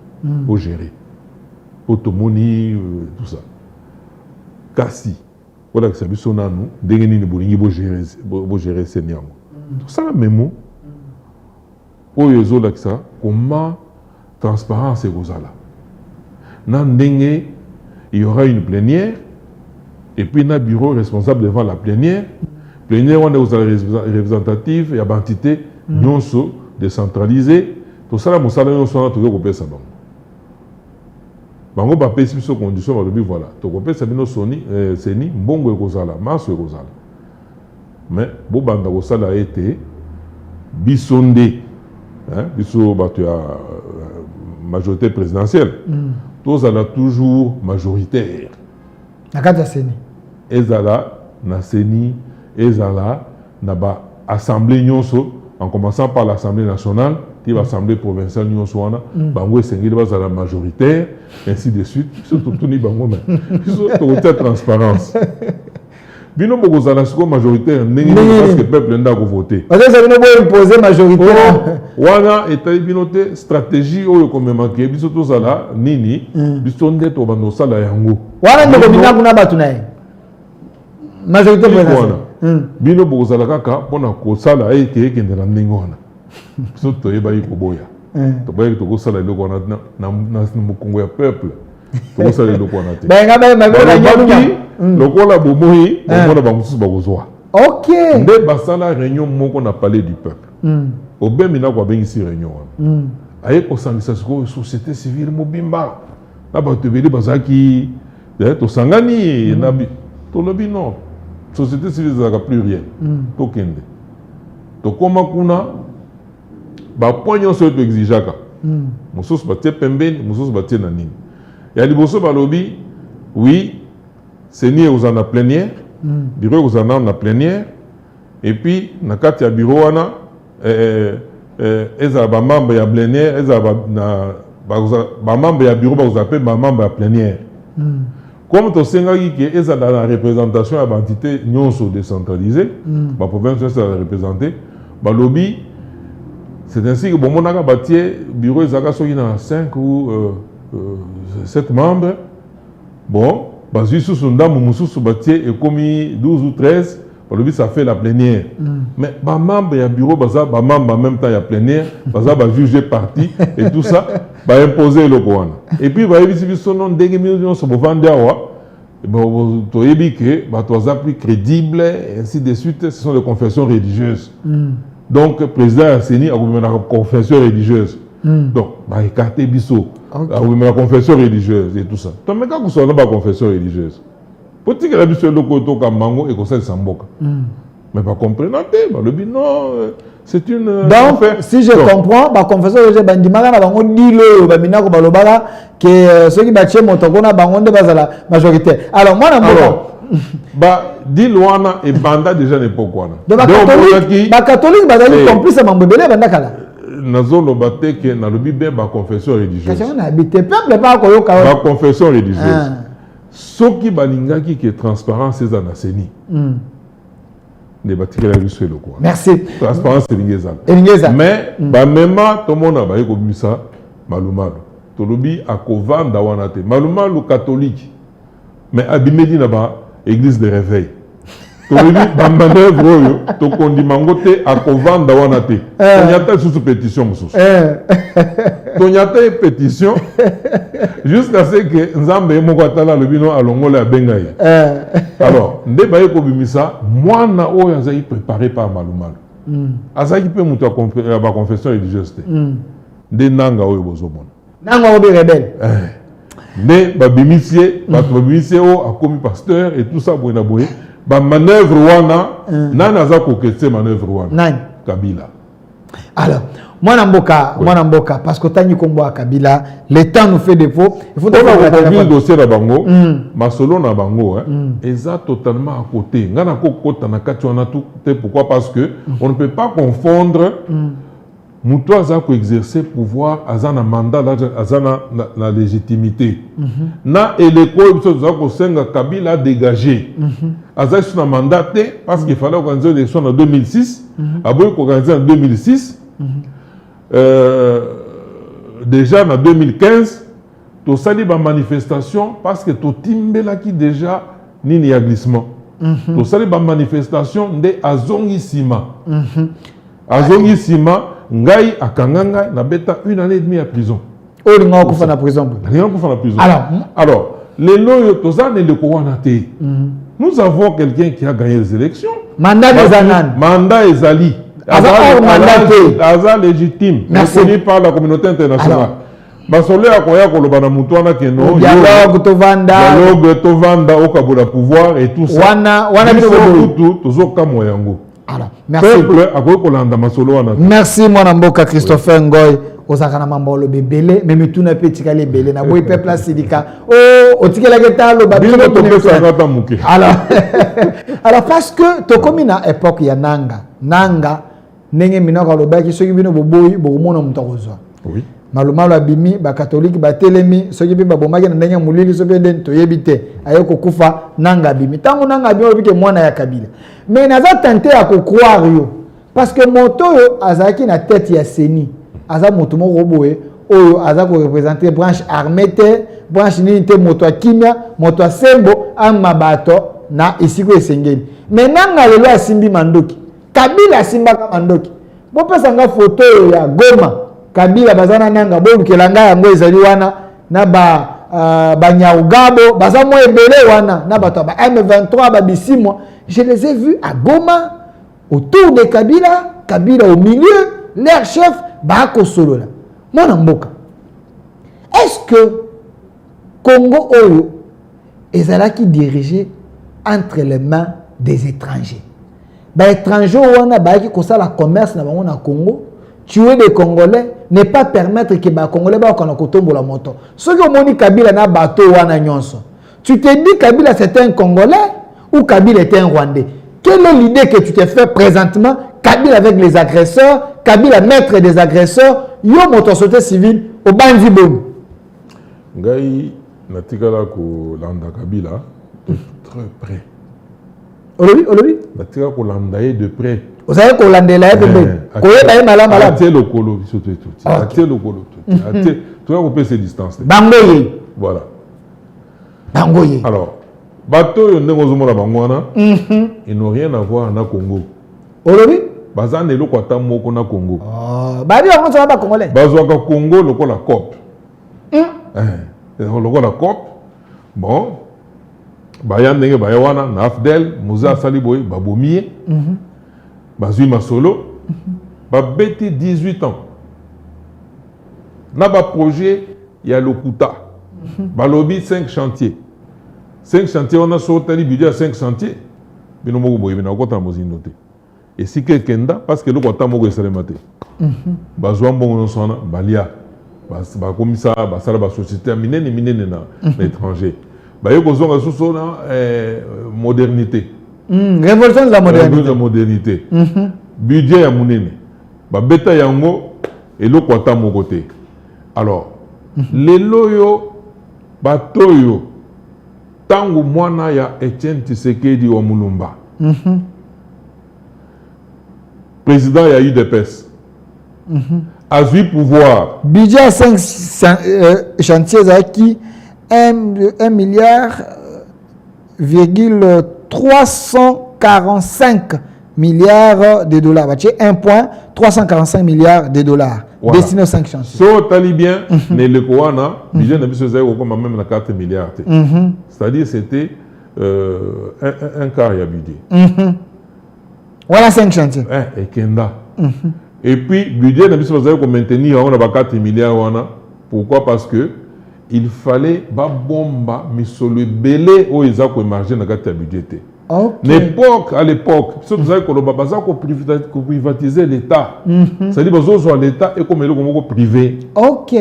pour gérer. Automoni tout ça. Kasi voilà que ça biso nanu ndenge nini bolingi bo gérer Seni yango. Tout ça la même oyo zo la ça comment transparence et gozala. Nan ndenge il y aura une plénière et puis un bureau responsable devant la plénière. Plénière on est aux représentatifs et à entité nyonso décentralisé. Tout ça la mosala nyonso na tozo kopesa bango. Bango ba pesi biso condition ba lobi voilà. To kopesa bino Seni mbongo ekozala, maso ekozala. Mais bo banda kosala été bisonde hein biso bato ya majorité présidentielle. Tous a toujours majoritaire. Nakata Seni. Ezala na Seni, ezala na ba assemblée nyonso, en commençant par l'Assemblée nationale, qui va l'Assemblée provinciale nyonso wana, bango esengeli bazala majoritaire, ainsi de suite. Surtout tout ni bango mais. Surtout transparence. Bino bokozala siko majoritaire ndenge parce que peuple nda ko voter. Parce que ça vient de imposer majoritaire. Wana eta bino te stratégie oyo komemake biso tozala nini biso nde to bando sala yango. Wana ndeko bina kuna batu naye. Majorité présidentielle. Bino bokozala kaka pona ko sala eke kendela ndenge wana. Biso to yeba yiko boya. To bayi to ko sala eloko wana na mukongo ya peuple. To ko sala eloko wana te. Benga na nyalunya. Lokola bomoi bomona bamususu bakozwa. OK. Nde basala réunion moko na palais du peuple. Obemina kwa bengisi réunion wana. Aye ko sangisa siko société civile mobimba. Na ba tebeli bazaki to sangani na bi to lobi non. Société civile zaka plus rien. To kende. To koma kuna ba poignon so to exijaka. Mususu batie pembeni, mususu batie na nini. Ya liboso balobi oui. Seni aux en plénière, bureau aux en plénière, et puis na kati ya bureau wana eza ba membre ya plénière, eza ba membre ya bureau ba vous appelle ba membre ya plénière. Comme to senga ki eza dans la représentation à entité nyonso décentralisée, ba province est représentée, ba lobby c'est ainsi que bon monaka batie bureau ezaka soki na 5 ou 7 membres. Bon Bazu sous ndamou mususu batie et commis 12 ou 13, ça fait la plénière. Mais ba membre ya bureau baza ba membre en même temps ya plénière, baza ba juger parti et tout ça, ba imposer le coin. Et puis ba yebi biso non ndenge millions so bovande awa, bon to yebi que ba toza plus crédible et ainsi de suite, ce sont les confessions religieuses. Donc président Seni a gouverné la confession religieuse. Donc ba écarter biso. La confession religieuse et tout ça. Tu as quand vous la confession religieuse. Peut-être que la mission de l'Okoto comme Mango et Kosel Samboka. Mais pas comprendre, le but non, c'est une. Donc, si je comprends, la confession religieuse, Bandimara, la bango Nilo, Bamina, Balobara, que ceux qui battent Motogona, Bangonde, la majorité. Alors, moi, Dilouana et Banda déjà n'est pas quoi. Donc, la catholique, Bazali, complice à Mambébélé, Bandakala. Nazolo bateke na lobi be ba confession religieuse. Kasi on habite peuple pas ko yoka. Ba confession religieuse. Soki balingaki que transparence eza na Seni. Ne batikela biso le quoi. Merci. Transparence elingeza. Mais ba mema to mona ba yeko bimisa malumalu. To lobi akovanda wana te. Malumalu catholique. Mais abimedi na ba église de réveil. Tobi bambanevre oyo to kondimango te akovanda wana te. Tonyata sous pétition mususu. Tonyata pétition jusqu'à ce que Nzambe moko atala le bino alongola ya benga ye. Alors, nde baye ko bimisa mwana oyo azali préparé par Malumalu. Azali pe mutu ya ba confession religieuse te. Nde nanga oyo bozomona. Nanga obi rebelle. Nde babimisie, babimisie o akomi pasteur et tout ça boyena boye. Ba manœuvre wana nana za koketse manœuvre wana nani Kabila. Alors mwana mboka parce que tanyi kombo Kabila le temps nous fait défaut il faut d'abord le dossier na bango masolo na bango eza totalement à côté ngana kokota na kati wana tout pourquoi parce que on ne peut pas confondre muto aza ko exercer pouvoir azana mandat azana la légitimité na eleko biso za ko senga Kabila dégager aza sur un mandat parce qu'il fallait organiser l'élection en 2006 aboy ko organiser en 2006 déjà en 2015 to sali ba manifestation parce que to timbela ki déjà nini ya glissement to sali ba manifestation nde azongi sima ngai akanganga na beta 1 année et demie à prison. Olinga ko fa na prison. Alors les loyaux tozane le kowanate. Nous avons quelqu'un qui a gagné les élections. Mandat des anan. Mandat ezali. Aza légitime. Reconnu par la communauté internationale. Basole akoya koloba na mutu wana keno. Dialogue tovanda okabula pouvoir et tout ça. Wana biso tozoka moyango. Alors, merci. Peuple akoya kolanda masolo wana. Merci mon amboka Christopher Ngoy. ozaka mambolo bebele même tout na petit kale belé na boy peuple sidika oh otikela ketalo babilo to muke alors parce que to comme na époque ya nanga nenge minoko lobaki soki bino boboyi bokomona mutakozwa oui malumalo abimi ba catholique ba telemi soki bi babomaki na ndenge mulili so bende to yebite ayeko kufa nanga abimi tango nanga abimi obike mwana ya Kabila mais naza tenté à croire yo parce que moto yo azaki na tête ya Seni aza moto moko boye oyo aza ko représenter branche armée te branche nini te moto akimia moto asembo amabato na isiko esengeli mais nanga lelo asimbi mandoki Kabila asimbaka mandoki bo pesa nga photo ya Goma Kabila bazana nanga bolukela nga yango ezali wana na ba Nyaugabo baza mo ebele wana na bato ba M23 ba bisimwa je les ai vus à Goma autour de Kabila au milieu leur chef Bako Solola mona mboka est-ce que Congo oyo ezalaki dirigé entre les mains des étrangers ba étrangers wana ba ki kosala commerce na bango na Congo tuer des Congolais ne pas permettre que ba Congolais ba kona kotombola moto soki omoni Kabila na bateau wana nyonso tu te dis Kabila c'est un Congolais ou Kabila est un Rwandais. Quelle est l'idée que tu te fais présentement? Kabila avec les agresseurs, Kabila maître des agresseurs, yo moto société civile au bandi bon. Ngai natikala ko landa Kabila de très près. Olobi? Natikala ko landa de près. Vous savez qu'on landa là de près. Koyeba e malama la. Atie le colo surtout tout. Atie le colo tout. Atie tu vas couper ces distances. Bangoye. Voilà. Bangoye. Alors bateau yo ndenge ozomona bango wana ils n'ont rien à voir na Congo. Olobi? Bazana eloko ata moko na Congo. Babi on sera pas congolais. Bazwaka Congo lokola COP. Lokola COP. Bon. Baya ndenge baya wana na Afdel, Moussa Saliboy, babomiye. Bazui masolo. Babeti 18 ans. Na ba projet ya Lokuta. Balobi 5 chantiers. 5 chantiers, on a sorti le budget à 5 chantiers. Mais nous avons dit que et si quelqu'un a, parce que nous avons dit que nous avons dit que nous avons dit que nous avons société à l'étranger. Nous avons dit modernité. Révolution de la modernité. La modernité. Budget à Mounene. Beta Yango et l'eau à mon côté. Alors, les loyaux, batoyo, tangu mwana ya Etienne Tshisekedi wa Mulumba. Président ya UDPS. A vu pouvoir. Budget 5 chantiers qui 1 milliard, 345 milliards de dollars. 1,345 milliards de dollars. Voilà. Destiné aux 5 chantiers. So talibien, ne le koana, budget n'a pas comme même la 4 milliards. C'est-à-dire c'était un quart ya budget. Voilà 5 chantiers. Et Kenda. Et puis budget n'a pas comme maintenir on a 4 milliards wana. Pourquoi? Parce que il fallait ba bomba mais sur le belé où ils ont émergé dans le budget. Okay. À l'époque, ce que vous savez qu'on privatiser l'État. C'est-à-dire que l'État est comme le privé. Ok.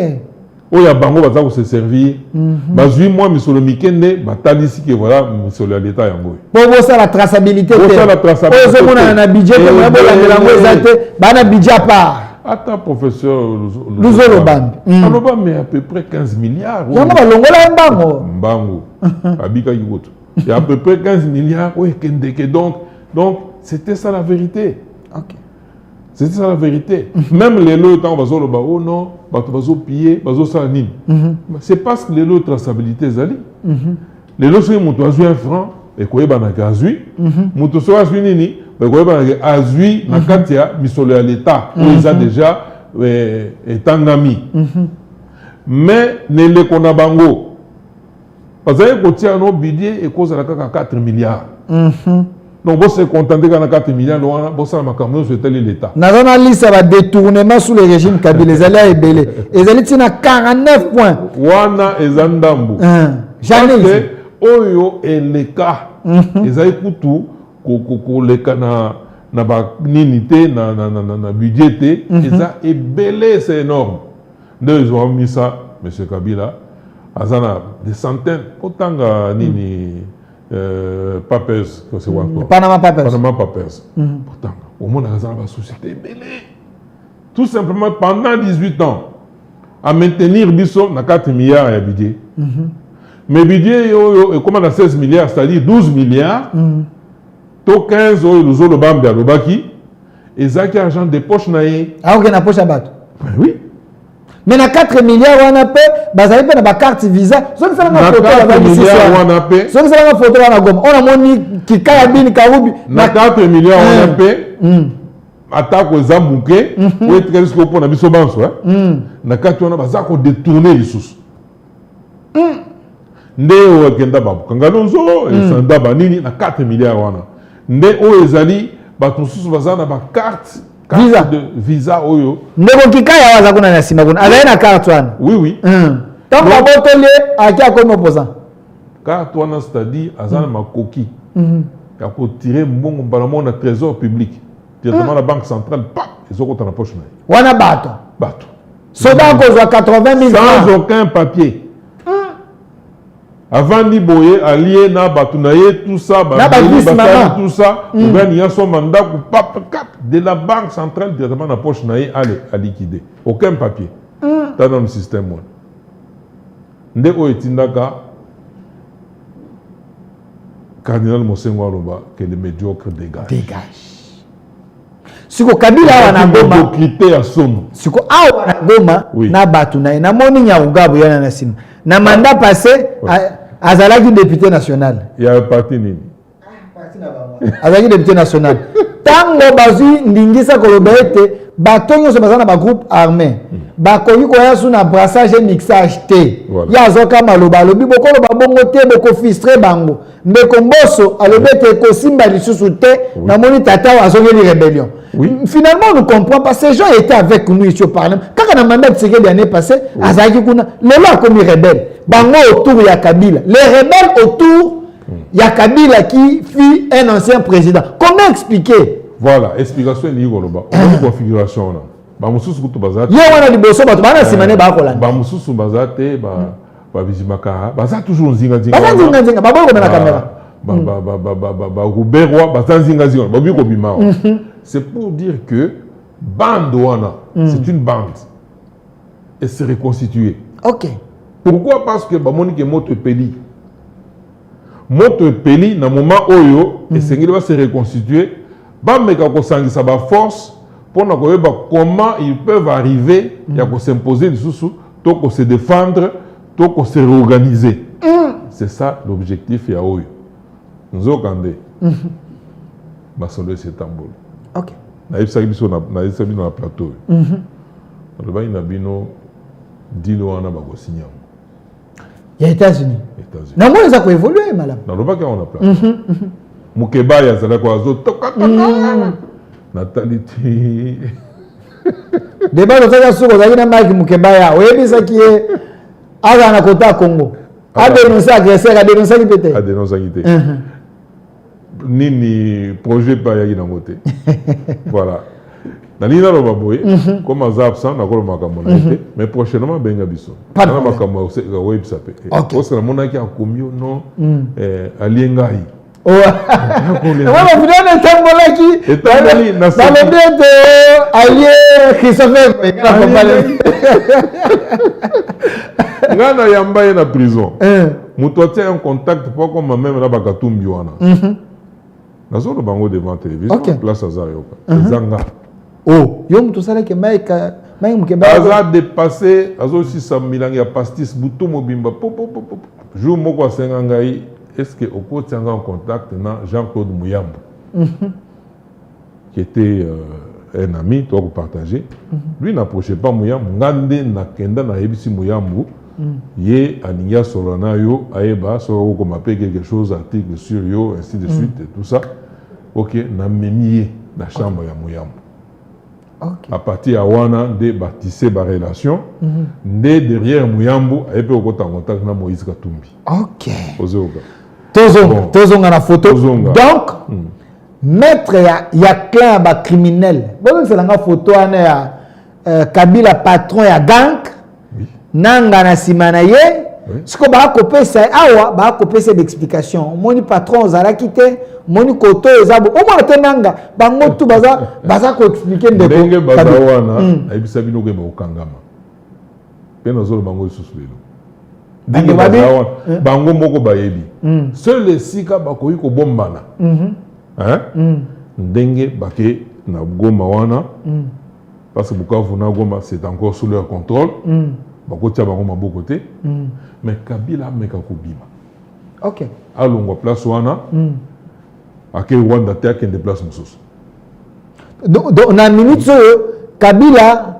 Où il y a bango baza se servir. Bazui moi monsieur le mikende batali ici que voilà monsieur l'État yango. Pour ça la traçabilité. Pour ça la traçabilité. Pour ça on a un budget comme la bolande ba na budget part. Attends professeur Luzolobambi. Luzolobambi mais à peu près 15 milliards. Yango ba longola mbango. Mbango. Abika yikoto. Il y a à peu près 15 milliards. Oui, donc c'était ça la vérité. Okay. C'était ça la vérité. Même les lots, quand on va dire, oh non, on va piller, on va faire c'est parce que les lots de traçabilité, les lots, c'est un franc, et qu'on a un gazui, on a nini, et qu'on a un azui, na katia, missolé à l'État, où ils ont déjà tangami. Mais, ne le konabango. Parce que quand on a un budget, et qu'on a 4 milliards. Donc, vous se contentez quand on a 4 milliards, vous savez que c'est l'État. Nous avons une liste de détournement sous le régime Kabila. Les alliés belé. Les alliés sont à 49 points. Wana et Zandambu. J'en ai dit. Oyo et les cas. Les alliés tout, les cas na ba ninité, na budgété, ils ont belé, c'est énorme. Ils ont mis ça, M. Kabila, Azana, des centaines, autant nini Papers, que c'est quoi encore? Panama Papers. Panama Papers. Pourtant, au monde, Azana va société belée. Tout simplement, pendant 18 ans, à maintenir Bissot, na 4 milliards à budget. Mais budget, comment on a 16 milliards, c'est-à-dire 12 milliards, to 15 euros, le bambi à l'obaki, et ça qui argent des poches naïe. Ah, ok, na poche à battre. Oui. Mais na 4 milliards, on a payé, basaï pe na ba carte visa. Ce que ça na photo là, 4 milliards, on a payé. Ce que ça na photo là, on a moni qui kayabini karubi. Na 4 milliards, on a payé. Attaque aux Zambouké, ou est-ce que vous avez mis banso, na 4 on a bazar qu'on détourner les sous. Nde o kenda babu kangalonzo et sanda banini na 4 milliards wana. Nde o ezali ba ton sous bazar na ba carte Visa de visa oyo. Ndeko kikaya waza kuna na sima kuna. Alaye na carte wana. Oui oui. Tant ba botole akia comme opposant. Carte wana c'est-à-dire azana makoki. Ya ko tirer mbongo balamo na trésor public. Directement la banque centrale, pap, ils ont na poche na. Wana bato. Bato. Soda ko zo 80 000 francs sans aucun papier. Avant Niboye, allié na batunaye, tout ça, tout ça, il y a son mandat de la banque centrale directement dans la poche naïe à liquider. Aucun papier. Dans le système. Ndeko etindaka Cardinal Mosengo Aloba que le médiocre dégage. Dégage. Siko Kabila wana goma. Critère à son. Siko awa na goma na batunaye na moni nyaungabo yana na sim. Na mandat passé azalaki député national. Il y a un parti nini. Azalaki député national. Tango bazui ndingisa kolobete batonyo se bazana ba groupe armé. Bakoyi ko yasu na brassage et mixage té. Ya zoka maloba lobi bokolo babongo té boko fistre bango. Ndeko mboso alobete ko simba lisusu té na moni tata wa zongeli rébellion. Finalement on ne comprend pas, ces gens étaient avec nous ici au Parlement. Quand on a mandat de séquelles l'année passée, azalaki kuna lelo a commis rebelle. Bango autour ya Kabila. Les rebelles autour ya Kabila qui fut un ancien président. Comment expliquer? Voilà, explication est liée au configuration là. Bamususu kutu bazate. Yo wana liboso bato bana simane ba kolanda. Bamususu bazate ba bizimaka. Bazate toujours nzinga nzinga. Bazate nzinga nzinga ba bolo na caméra. Ba Ruberwa bazate nzinga nzinga. Ba biko bima. C'est pour dire que bande wana, c'est une bande. Et se reconstituer. OK. Pourquoi? Parce que bamoni ke moto peli. Moto peli na moment oyo et sengeli va se reconstituer. Ba meka ko sangisa ba force pour comment ils peuvent arriver à s'imposer des sous, à se défendre, à se réorganiser. C'est ça l'objectif. Nous avons regardé. C'est Tamboul. Ok. Nous avons dans le plateau. Nous avons dit nous avons signé. Il y a États-Unis. Nous avons évolué, madame. Nous avons dit qu'on a plateau. Mukebaya, c'est là qu'on a Nathalie débat de ça sur la Mike Mukebaya oui ça qui est à la côté Congo a dénoncé agresseur a dénoncé qui pété a dénoncé qui pété ni projet pas y a côté voilà nalina lo baboy comme azab ça na ko makambo na été mais prochainement benga biso na makambo web sapé parce que la monaki a commis non aliengai. Oh, voilà, vous donnez un tambola qui allié Christophe. Ngana yamba est en prison. Mutote un contact pour comme même là bakatumbi wana. Na zone bango devant télévision place Azayoka. Zanga. Oh, yo muto sala ke Mike Mukeba. Aza dépassé azo 600 000 ya pastis buto mobimba pop. Jour moko sengangai. Est-ce que au côté en contact avec Jean-Claude Mouyambo, qui était un ami, toi vous partagez. Lui n'approchait pas Mouyambo. Ngande nakenda na ebisi Mouyambo. Yé aniya solana yo aeba so comme appelle quelque chose article sur yo ainsi de suite et tout ça. Ok, na memié la chambre ya Mouyambo. À partir à wana de bâtisser ba relation, né derrière Mouyambo aeba au côté en contact na Moïse Katumbi. Ok. Ozoga. Tozonga na photo. Donc, maître ya clan ba criminel. Bon c'est la photo ana ya Kabila patron ya gang. nanga na sima na ye siko ba kopesa awa ba kopesa d'explication moni patron zala kité moni koto ezabo o mo te nanga bango tu baza ko expliquer ndeko ndenge bazawana ayibisa bino ke bakangama pena zolo bango isusu lelo ndenge bazawana bango moko bayebi seul esika bakoyi ko bombana ndenge bake na Goma wana parce que Bukavu na Goma c'est encore sous leur contrôle bakotia bango maboko te mais Kabila meka kubima OK alongwa place wana ake Rwanda te ake place mususu donc na minute Kabila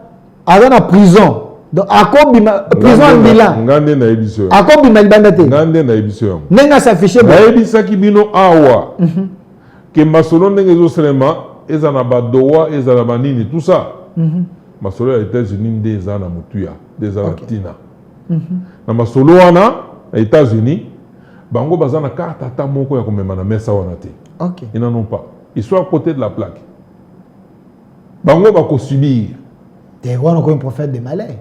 aza na prison donc akobima prison en bilan ngande na ebiso akobima libanda te ngande na ebiso yango nenga s'afficher ba ebisa ki bino awa que masolo ndenge zo selema ezana ba doa ezana ba nini tout ça masolo ya États-Unis nde ezana mutuya ezana tina na masolo wana na États-Unis bango bazana carte ata moko ya komema na mesa wana te OK ils n'en ont pas ils sont à côté de la plaque bango ba ko subir te wana ko un prophète de malheur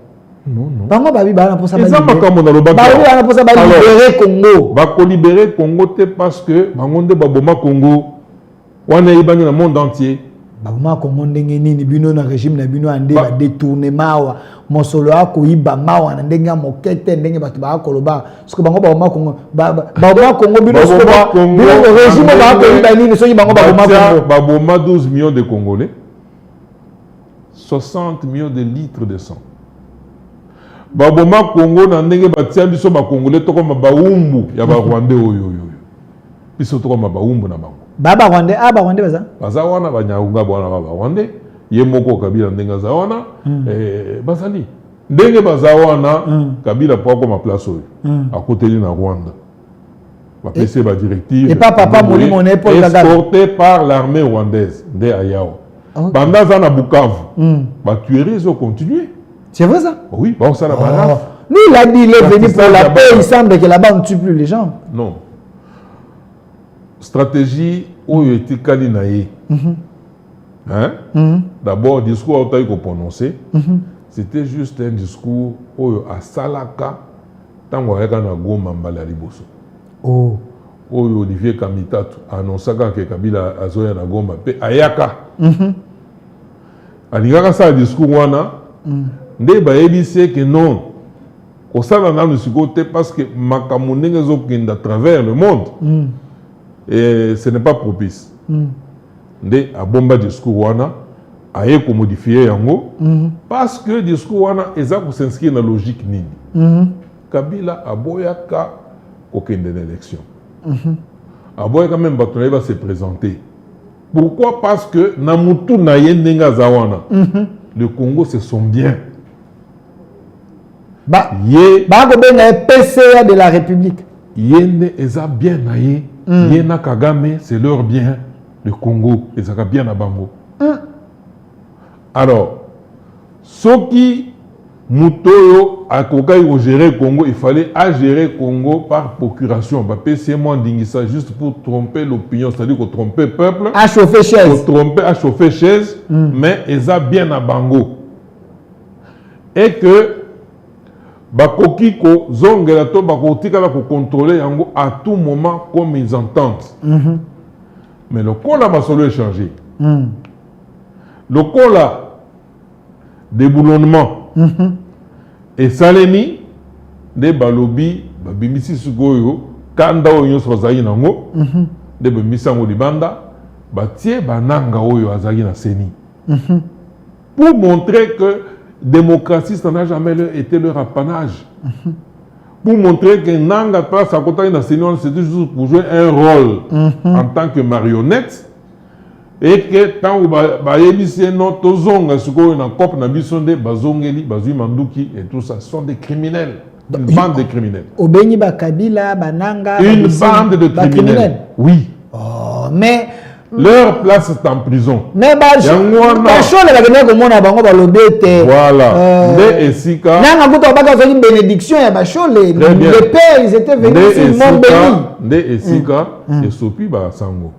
non bango babi bana pour ça ba makambo na lobaka babi bana pour ça ba libérer Congo ba ko libérer Congo te parce que bango nde ba boma Congo wana ibangi na monde entier baboma Congo ndenge nini bino na régime na bino ande ba détournement wa mosolo ako iba mawa na ndenge mokete ndenge bato ba koloba parce que bango baboma Congo baboma Congo bino régime ba ko iba nini so bango baboma Congo baboma 12 millions de Congolais 60 millions de litres de sang baboma Congo na ndenge batia biso ba Congolais tokoma baumbu ya ba Rwandais oyo biso tokoma baumbu na bango baba Rwandais Rwandais baza wana banyaunga bwana baba Rwandais ye moko Kabila ndenge za wana bazali ndenge baza wana Kabila po ko ma place oyo akoteli na Rwanda ba PC ba directive et papa Molimo n'est pas escorté par l'armée rwandaise de Ayao pendant ça na Bukavu ba tueries ont continué. C'est vrai ça? Oui, bon ça la balade. Lui il a dit il est venu pour la paix, il semble que là-bas on ne tue plus les gens. Non. Stratégie où il était Kalinaï. D'abord, discours où il a prononcé, c'était juste un discours où à Salaka, tant qu'on a Goma Mbala Liboso. Oh. Où Olivier Kamitatu a annoncé que Kabila a zoé na Goma pe Ayaka. Aligaka ça discours wana, nde ba ebise que non. Ko ça na nous côté parce que makamunenge zo kinda à travers le monde. Et ce n'est pas propice. Nde a bomba discours wana aye ko modifier yango parce que discours wana eza ko s'inscrire na logique nini. Kabila aboyaka ko kende l'élection. Aboyaka même batonai va se présenter. Pourquoi? Parce que na mutu na yendenga zawana. Le Congo c'est son bien. Ba ko benga PCA de la République. Yende eza bien na ye. Yena Kagame, c'est leur bien, le Congo, et ça va bien à Bango. Alors, ce qui Moutoyo a gérer Congo, il fallait gérer Congo par procuration. C'est moi dit ça juste pour tromper l'opinion, c'est-à-dire qu'on tromper le peuple. À chauffer chaise. Pour tromper, à chauffer chaise, mais ils ont bien à Bango. Et que bakoki ko zongela to bakotika ko contrôler yango à tout moment comme ils entendent. Mais le col a masolo changé. Le col a déboulonnement. Et salemi de balobi babimisi sugoyo kanda oyo sozali nango de bimisango libanda batie bananga oyo azali na seni. Pour montrer que démocratie, ça n'a jamais été leur apanage. Pour montrer que Nanga place à côté de la Seigneur, c'était juste pour jouer un rôle en tant que marionnette. Et que tant que Bayebisi notre zonga, ce qu'on a cop na bisonde, bazongeli, bazui manduki et tout ça, sont des criminels. Une bande de criminels. Obeni Bakabila, Bananga. Une bande de criminels. Oui. Oh, mais. Leur place est en prison. Mais voilà. Et Sika. Bénédiction et Bachole. Les pères, ils étaient venus ici, ils m'ont béni. Et Sika, et Sopi Basango.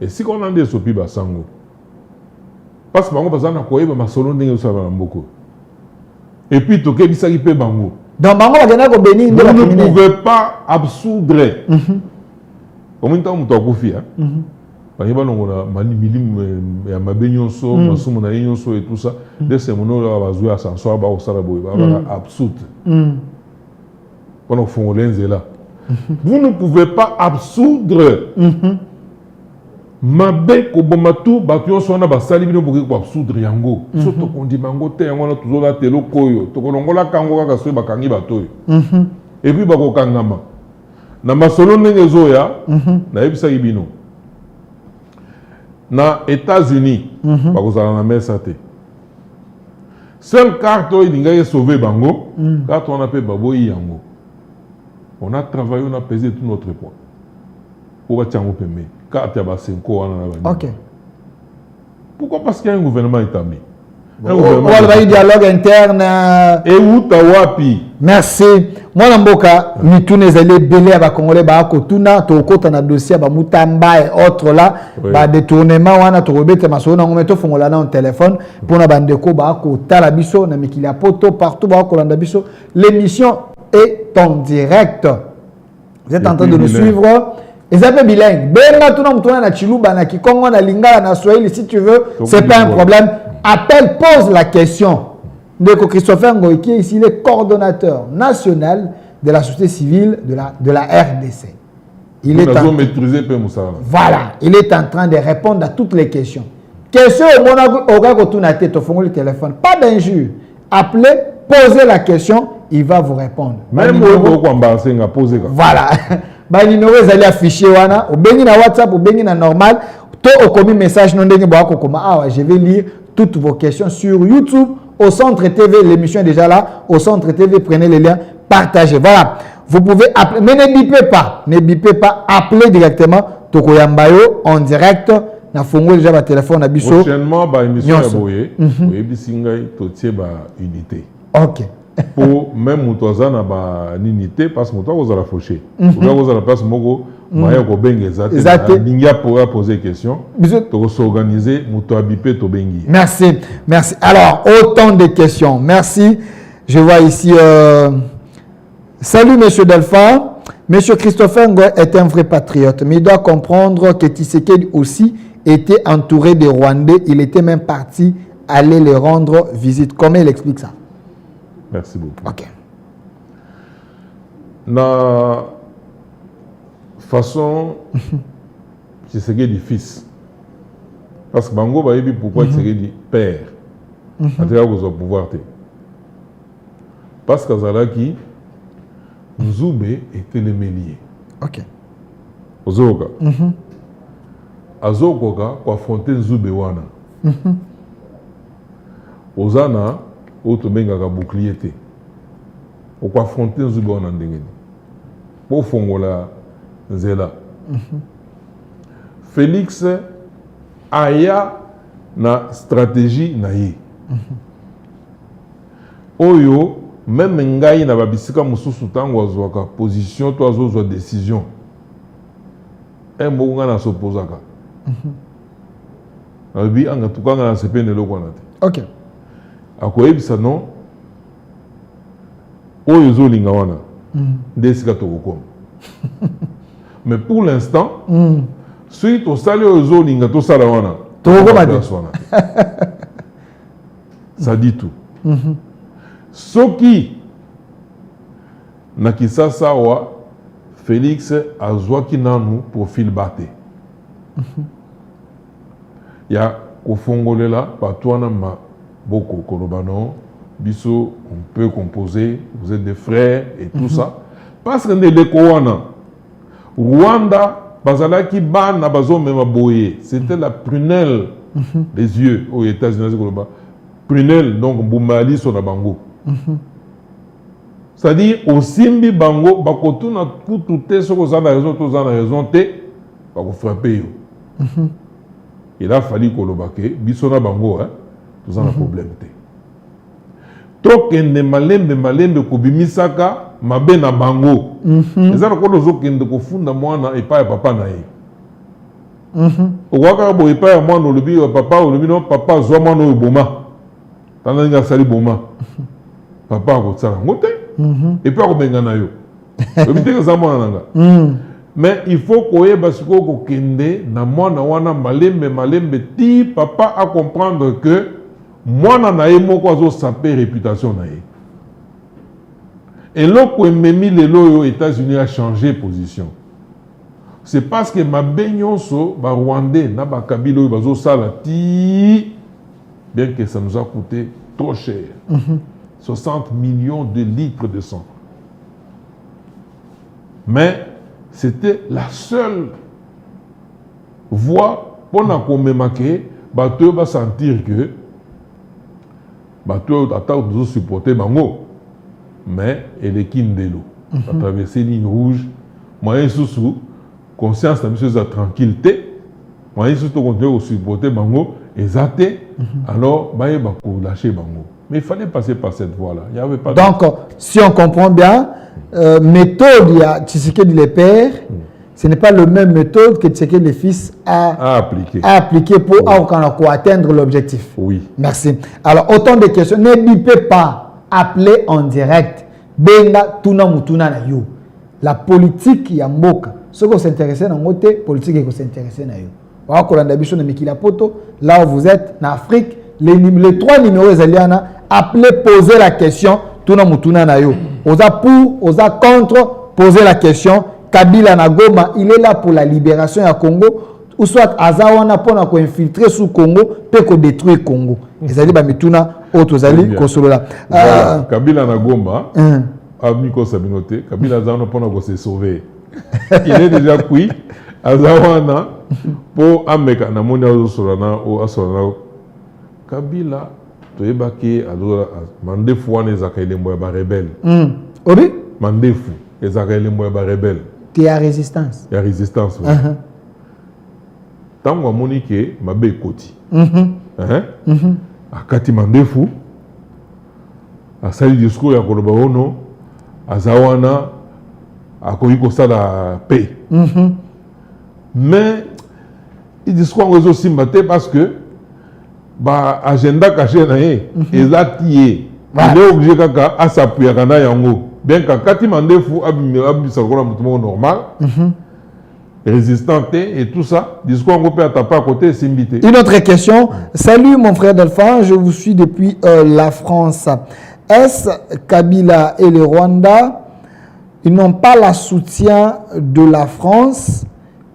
Et si on a des Sopi Basango. Parce que on a quoi, ma solo n'est pas beaucoup. Et puis toke bisaki pe bango. Donc bango bakenda ko béni vous ne pouvez pas absoudre. Comment tant muto akufi hein? Parce que balongola mani milimu ya mabenyoso, masumu na yonso et tout ça. Dès ce moment là va jouer à Sansoa ba osala boy ba absoudre. Pendant fongolenze là. Vous ne pouvez pas absoudre. Mabe ko bomatu batyo sona basali bino boki ko absoudre yango. Soto kondi mango te yango na tuzola telo koyo. To kolongola kango kaka so bakangi batoyo. Et puis bako kangama. Na masolo ndenge zoya na yebisa bino. Na États-Unis bako zala na mesa te. Seule carte il sauver bango, carte on appelle baboyi yango. On a travaillé, on a pesé tout notre poids. Pour va tiens au paiement. Carte ya basenko wana. OK. Pourquoi? Parce qu'il y a un gouvernement établi. On va y dialogue interne. Et où tawapi? Merci. Moi Namboka, mitune zele belé ba congolais ba ko tuna to kota na dossier ba mutamba et autres là, ba détournement wana to robete maso na ngometo fongola na téléphone pour na bandeko ba ko tala biso na mikili ya poto partout ba ko landa biso. L'émission est en direct. Vous êtes en train de nous suivre. Ils appellent bilingue. Benga tout le monde na Chiluba na Kikongo na Lingala na Swahili si tu veux, c'est pas un problème. Appelle, pose la question. Donc Christopher Ngoy qui est ici le coordonnateur national de la société civile de la RDC. Il est en voilà, il est en train de répondre à toutes les questions. Question au téléphone, pas d'injure. Appelez, posez la question, il va vous répondre. Même voilà. Le numéro est affiché au bengi na WhatsApp, au bengi na normal. Tout au commis message non dengue boako koma. Ah, je vais lire toutes vos questions sur YouTube. Au Centre TV, l'émission est déjà là. Au Centre TV, prenez les liens, partagez. Voilà. Vous pouvez appeler, mais ne bipez pas, appelez directement Toko Yambayo en direct. Na fongo déjà votre téléphone à biso. Prochainement, ba émission à boye, boye totie ba unité. OK. Pour même mutozana ba unité parce que muto ko la faucher. Muto ko la place moko maya ko benga ezate. Ninga pour poser question. To s'organiser muto abipé to bengi. Merci. Merci. Alors, autant de questions. Merci. Je vois ici salut monsieur Delphin. Monsieur Christopher Ngoy est un vrai patriote, mais il doit comprendre que Tshisekedi aussi était entouré des Rwandais. Il était même parti aller les rendre visite. Comment il explique ça? Merci beaucoup. OK. Na façon, Tshisekedi fils. Parce que Bango va dire pourquoi Tshisekedi père. En tout cas, vous avez pouvoir. Parce que Zalaki, Nzube était le mélier. OK. Ozoka. Azokoka pour affronter Nzube wana. Ozana, otobenga ka bouclier te. Pour affronter Nzube wana ndengeni. Pour fongola Nzela. Félix aya na stratégie na ye. Oyo même ngai na babisika mususu tango azwaka position to azozwa décision. Mbonga na s'opposaka. Abi anga tukanga na sepene lokwa na te. OK. Akoyebisa non. Oyo zolinga wana. Ndesika tokokoma. Mais pour l'instant, suite au salaire aux zolinga to sala wana. Tokokoma te. Ça dit tout. Soki na Kisasa wa Félix azwaki nanu profil bate. Ya kofongolela patwana ma boko kolobano biso on peut composer, vous êtes des frères et tout ça parce que ndeko wana Rwanda bazalaki bana bazo mema boye, c'était la prunelle des yeux aux États-Unis koloba. Prunelle donc Boumali sona bango. C'est-à-dire au simbi bango bakotuna kutu te soko za na raison te bako frapper yo. Il a fallu kolobake bisona bango hein tout ça un problème te. Tokende malembe kobimisaka mabe na bango. Ezana ko lozokende kofunda mwana epa ya papa na ye. Okwaka bo epa ya mwana olobi papa olobi no papa zwa mwana oyo boma. Tandanga sali boma. papa akosala ngo te et puis akobenga na yo oyebi te eza mwana nanga mais il faut koyeba sikoyo kokende na mwana wana malembe ti papa a comprendre que mwana na ye moko azosape réputation na ye eloko ememi lelo oyo États-Unis a changé position. C'est parce que mabe nyonso ba Rwandais na ba Kabila oyo bazosala ti bien que ça nous a coûté trop cher. 60 millions de litres de sang. Mais c'était la seule voie pour nous bateau va sentir que bateau attend de supporter bango. Mais elle est kindelo. À traverser ligne rouge, moyen sous conscience de monsieur sa tranquillité, moyen sous continuer à supporter bango et zaté. Alors baye bako lâcher bango. Mais il fallait passer par cette voie-là. Il y avait pas. Donc, si on comprend bien, méthode il y a Tshisekedi le père, ce n'est pas la même méthode que Tshisekedi le fils a appliqué pour atteindre l'objectif. Oui. Merci. Alors, autant de questions. Ne bipez pas. Appelez en direct. Benga tuna mutuna na yo. La politique ya mboka. Ce que vous s'intéressez dans votre politique que vous s'intéressez na yo. Wa kolanda biso na mikila poto, là où vous êtes en Afrique, les trois numéros Zaliana, appelez, posez la question tuna mutuna na yo. Oza pour, oza contre, posez la question. Kabila na Goma, il est là pour la libération du Congo, ou soit Azawana pour infiltrer sous Congo, pour détruire Congo. Ils allaient bamituna autozali kosolola. Kabila na Goma, Abniko Sabinote, Kabila Azawana pour se sauver. Il est déjà cuit. Azawana pour Ameka na moni azosolana ou asolana. Kabila toyebaki adola mandefu wana ezaka elembo ya ba rebelle. Obi? Mandefu ezaka elembo ya ba rebelle. Il y a résistance. Il y a résistance. Oui. Tant que Monique mabe ekoti. Akati mandefu. Asali discours ya koloba ono. Azawana akoyiko sala paix. Mais il discours en réseau simbaté parce que ba agenda caché na ye ezatié. Il est obligé kaka à s'appuyer kana yango. Bien que Kati Mandefu abimisa kola mutumo normal, résistant et tout ça, discours on peut taper à côté simbité. Une autre question. Salut mon frère Delphin, je vous suis depuis la France. Est-ce Kabila et le Rwanda, ils n'ont pas le soutien de la France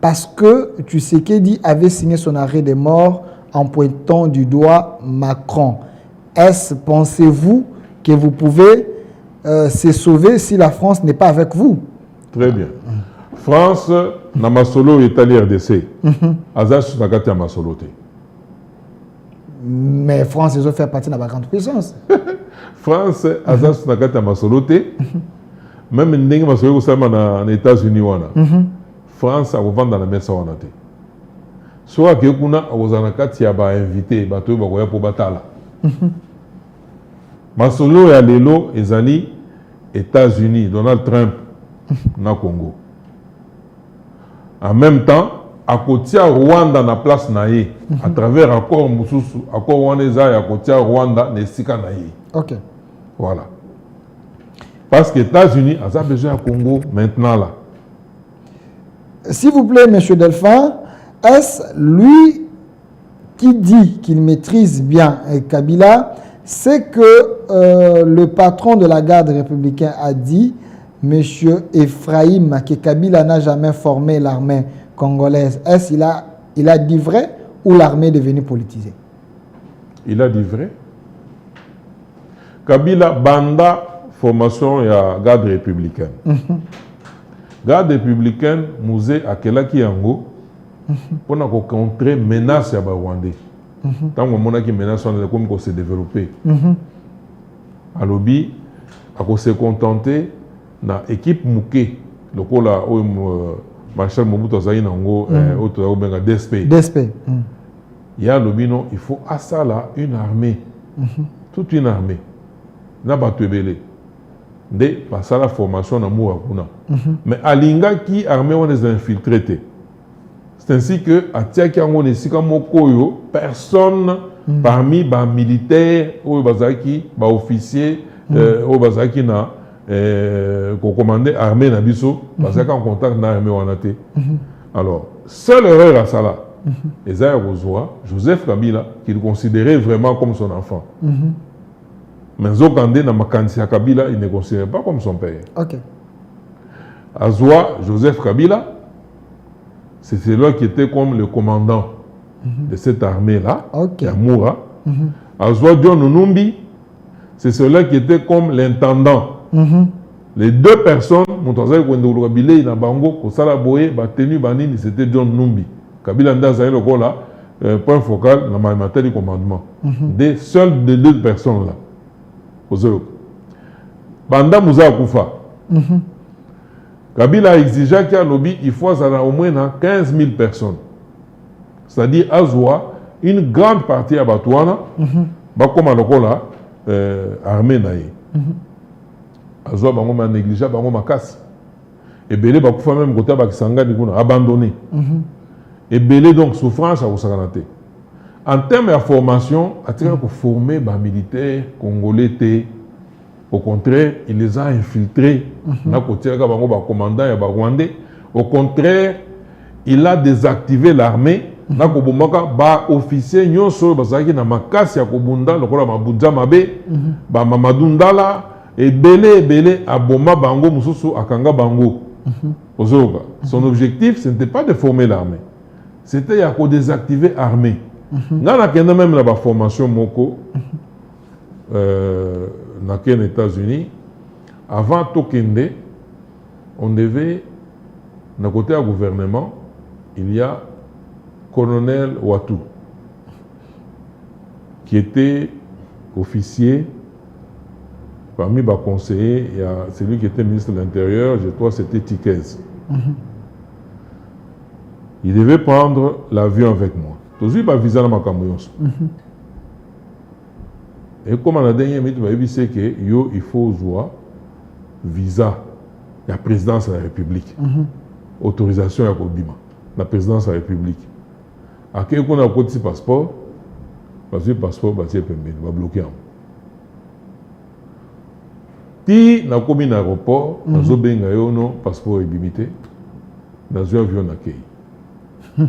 parce que Tshisekedi avait signé son arrêt de mort en pointant du doigt Macron. Est-ce, pensez-vous, que vous pouvez se sauver si la France n'est pas avec vous? Très bien. France, na masolo Italie RDC. Azach na kati ya masolo te. Mais France, ils ont fait partie de la grande puissance. France, Azach na kati ya masolo te. Même ndenge masolo ko sama na États-Unis wana. France a vendre dans la mesa wana te. Soit que kuna ozana kati ya ba invité bato ba koya po batala. Masolo ya lelo ezali États-Unis, Donald Trump na Congo. En même temps, à côté Rwanda na place na ye, à travers accord mususu, accord waneza ya côté Rwanda ne sika na ye. OK. Voilà. Parce que États-Unis a besoin de Congo maintenant là. S'il vous plaît, monsieur Delphin, est-ce lui qui dit qu'il maîtrise bien Kabila? C'est que le patron de la garde républicaine a dit, M. Ephraim, que Kabila n'a jamais formé l'armée congolaise. Est-ce qu'il a dit vrai ou l'armée est devenue politisée? Il a dit vrai. Kabila banda formation ya garde républicaine. Garde républicaine, musée à Kelaki Yango, pour contrer menace ya Rwandais. Tant que qui menace on s'est développé. À l'objet, à se contenter na équipe Mouké, le cola Marshal Mobutu Azaï Nango, autre benga DSP. Il y a l'objet non, il faut à ça là une armée, toute une armée. N'a pas tué de passer la formation na Mouakuna. Mais à l'Inga qui armée on les infiltrés. C'est ainsi que à Tiakiango Nesika Mokoyo, personne parmi les militaires ou les officiers au bazaki na commandé armée na biso bazaka en contact na armée wanate. Alors seule erreur à ça là Esaïe Rozoa, Joseph Kabila qu'il considérait vraiment comme son enfant. Mais Zokande na makansi ya Kabila il ne considérait pas comme son père. OK. Azwa Joseph Kabila, c'est celui qui était comme le commandant de cette armée-là, Yamoura. Azwa John Numbi, c'est celui qui était comme l'intendant. Les deux personnes, Moutazaï Kwendolo Kabila, il a bango, Kosala Boye, Batenu Banini, c'était John Numbi. Kabila Ndazaï le là, point focal dans ma matière du commandement. Des seules des deux personnes-là. Banda Mouza Koufa. Kabila exigeait qu'il y a lobby, il faut au moins 15 000 personnes. C'est-à-dire, Azwa, une grande partie à Batouana, comme à l'Okola, armée naïe. Azwa, il a négligé, il a casse. Et Belé, il a même côté abandonné. Et Belé, donc, souffrance à Osaganate. En termes de formation, pour former les militaires congolais, au contraire, il les a infiltrés. Au contraire, il a désactivé l'armée. Officier nyonso bazaki na makasi ya kobunda lokola mabudja mabe ba mamadundala ebele aboma bango mususu akanga bango. Son objectif ce n'était pas de former l'armée. C'était de désactiver l'armée. Nana kenda même la formation moko dans les États-Unis, avant Tokende, on devait, d'un côté du gouvernement, il y a colonel Ouatou, qui était officier, parmi les conseillers, il y a celui qui était ministre de l'Intérieur, je crois c'était Tikez. Il devait prendre l'avion avec moi. Toujours pas visa dans ma camion. Et comme à la dernière minute, c'est que il faut jouer visa la présidence de la République. Autorisation à Kobima, la présidence de la République. À quel point on a côté passeport, parce que le passeport va bloquer. Si on a commis un aéroport, on a un passeport illimité, dans un avion accueilli.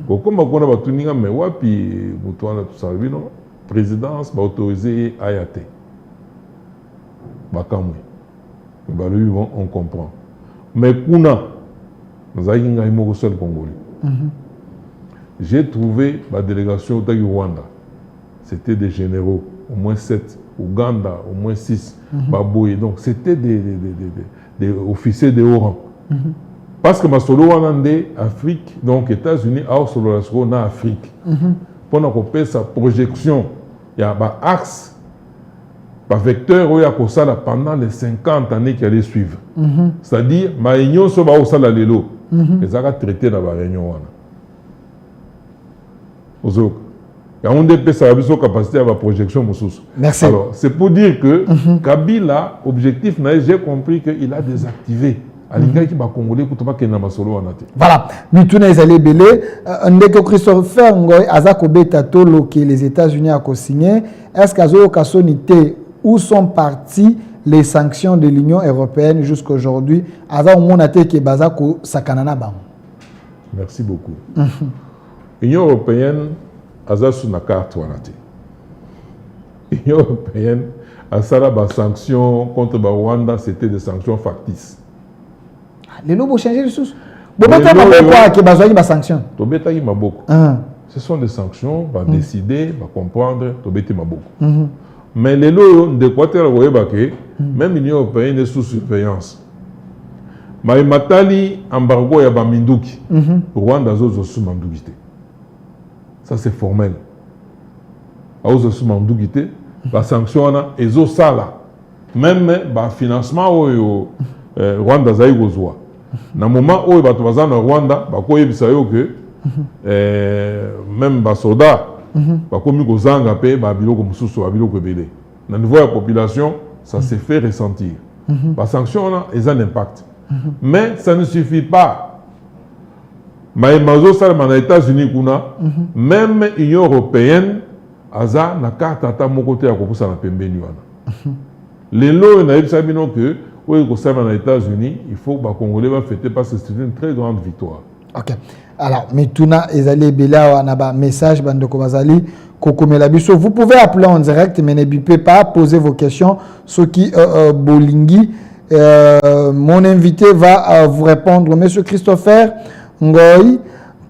Comme on a tout mais wapi, présidence va autoriser AYAT. On comprend. Mais Kuna, nous avons seul Congolais. J'ai trouvé la délégation au Rwanda. C'était des généraux, au moins 7. Ouganda, au moins 6. Baboye. Donc c'était des officiers de haut rang. Parce que ma solo Wanande, Afrique, donc États-Unis, a solo en Afrique. Pendant qu'on fait sa projection, il y a un axe, un vecteur, il y a ça pendant les 50 années qui allaient suivre. C'est-à-dire, ma réunion sur au sala lelo, les a traité dans la réunion. Il y a une capacité à la projection. Merci. Alors, c'est pour dire que Kabila, objectif, j'ai compris qu'il a désactivé. Voilà, Mituna Ezali Belé, Ndeko Christopher Ngoy, Azakobe Tatolo, que les États-Unis ont signé. Est-ce qu'Azo Kasonité, où sont parties les sanctions de l'Union européenne jusqu'à aujourd'hui? Aza Omonate ke Bazako Sakanana Bam. Merci beaucoup. L'Union européenne, Aza Sunaka Touanate. L'Union européenne, Asara ba sanctions contre le Rwanda, c'était des sanctions factices. Les lots vont changer les sources. Des sanctions. Ce sont des sanctions, on va décider, on va comprendre, mais les lots de l'Équateur, même l'Union européenne est sous surveillance. Mais Matali, embargo, il y a Minduki. Rwanda, ils sous Mandukité. Ça, c'est formel. Ils sous Mandukité. La sanction, ils ont ça là. Même le financement, Rwanda, ils ont na moment où il va trouver en Rwanda, que même les soldats, comme ils ont payé, niveau de la population, ça s'est fait ressentir. La sanction, elles ont un impact. Mais ça ne suffit pas. Mais les États-Unis, même l'Union européenne, na carte à mon côté à Kopusa na pembeni wana. Les lois, on a eu ça, que oui, aux États-Unis, il faut que les Congolais vont fêter parce que c'est une très grande victoire. Ok. Alors, Mituna Ezali Bela, on a un message, Bandoko Bazali, Kokomela Bisso. Vous pouvez appeler en direct, mais ne bipez pas, posez vos questions. Ceux qui Bolingi, mon invité va vous répondre. Monsieur Christopher Ngoy,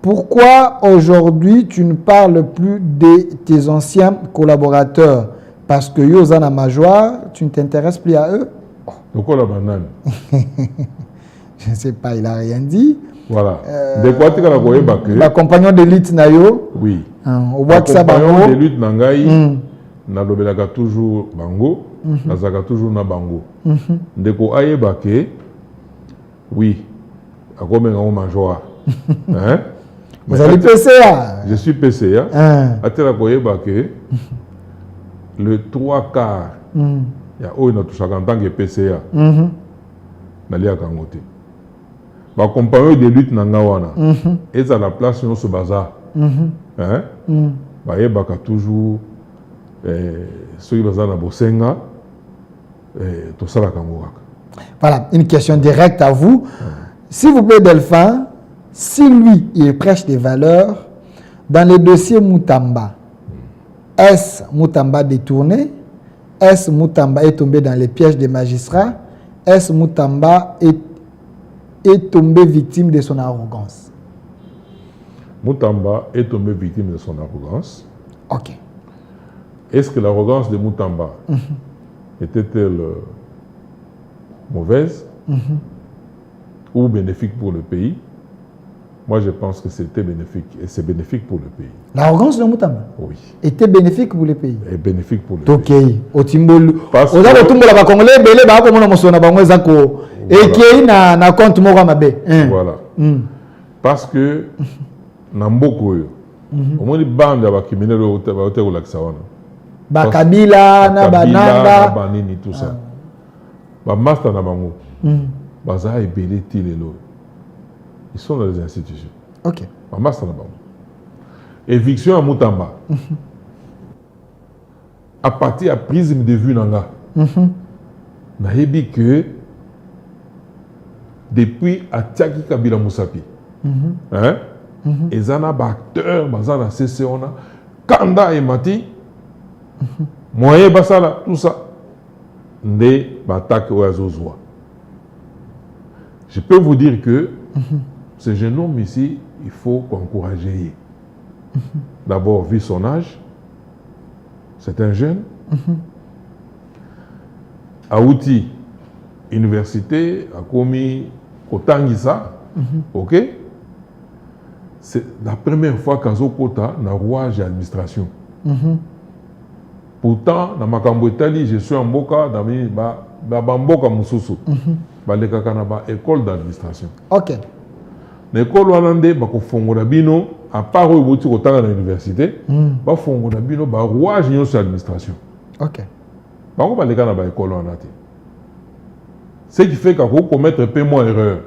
pourquoi aujourd'hui tu ne parles plus de tes anciens collaborateurs? Parce que Yozana Majoie, tu ne t'intéresses plus à eux? Donc, quoi la banane? Je ne sais pas, il n'a rien dit. Voilà. De quoi tu as la compagnon d'élite Nayo? Oui. On voit que ça va. La compagnon d'élite Nangaï, na lobelaka toujours bango, nazaka toujours na bango. De quoi aye baké? Oui. À combien on mangeoire? Hein? Vous allez PCA? Je suis PCA. Atela koye baké. Le 3/4. Il y a où il a touché en tant que PCA. Nalia Kangote. Ma compagnon de lutte Nangawana. Et à la place, nous se bazar. Hein? Bah, il y a toujours ceux qui bazar na Bosenga. Tout ça la Kangoaka. Voilà, une question directe à vous. S'il vous plaît, Delphin, si lui, il prêche des valeurs, dans les dossiers Moutamba, est-ce Moutamba détourné? Est-ce Moutamba est tombé dans les pièges des magistrats? Est-ce Moutamba est tombé victime de son arrogance? Moutamba est tombé victime de son arrogance. Ok. Est-ce que l'arrogance de Moutamba était-elle mauvaise ou bénéfique pour le pays? Moi, je pense que c'était bénéfique et c'est bénéfique pour le pays. L'arrogance de Moutamba? Oui. Était bénéfique pour le pays? Et bénéfique pour le pays. Ok. Au Timbolo. Parce que... Congolais, belé, ba ko mona mosona bango ezako. Et qui na compte moko mabe. Voilà. Parce que na mboko yo. Au moins bande ya ba criminel au hôtel au Laksawana. Ba Kabila na bananga, banini tout ça. Ba master na bango. Baza ebele tilelo. Ils sont dans les institutions. Ok. Éviction à Moutamba. À partir de prisme de vue Nanga. N'a dit que depuis Atiaki Kabila Moussapi. Hein? Et zana acteur, bazana CCONA, Kanda et Mati. Moyen Basala, tout ça. Né Batak Oazozwa. Je peux vous dire que ce jeune homme ici, il faut encourager. D'abord, vu son âge, c'est un jeune. A outil, université, a commis Kotangisa, ok? C'est la première fois qu'Azo Kota n'a rouage à l'administration. Pourtant, dans ma Italie, je suis en Boka, dans ma Boka Moussousou. École d'administration. Ok. L'école hollandaise, à part où tu es à l'université, il faut rouage sur l'administration. Ok. Ce qui fait qu'on peut commettre un peu moins d'erreurs.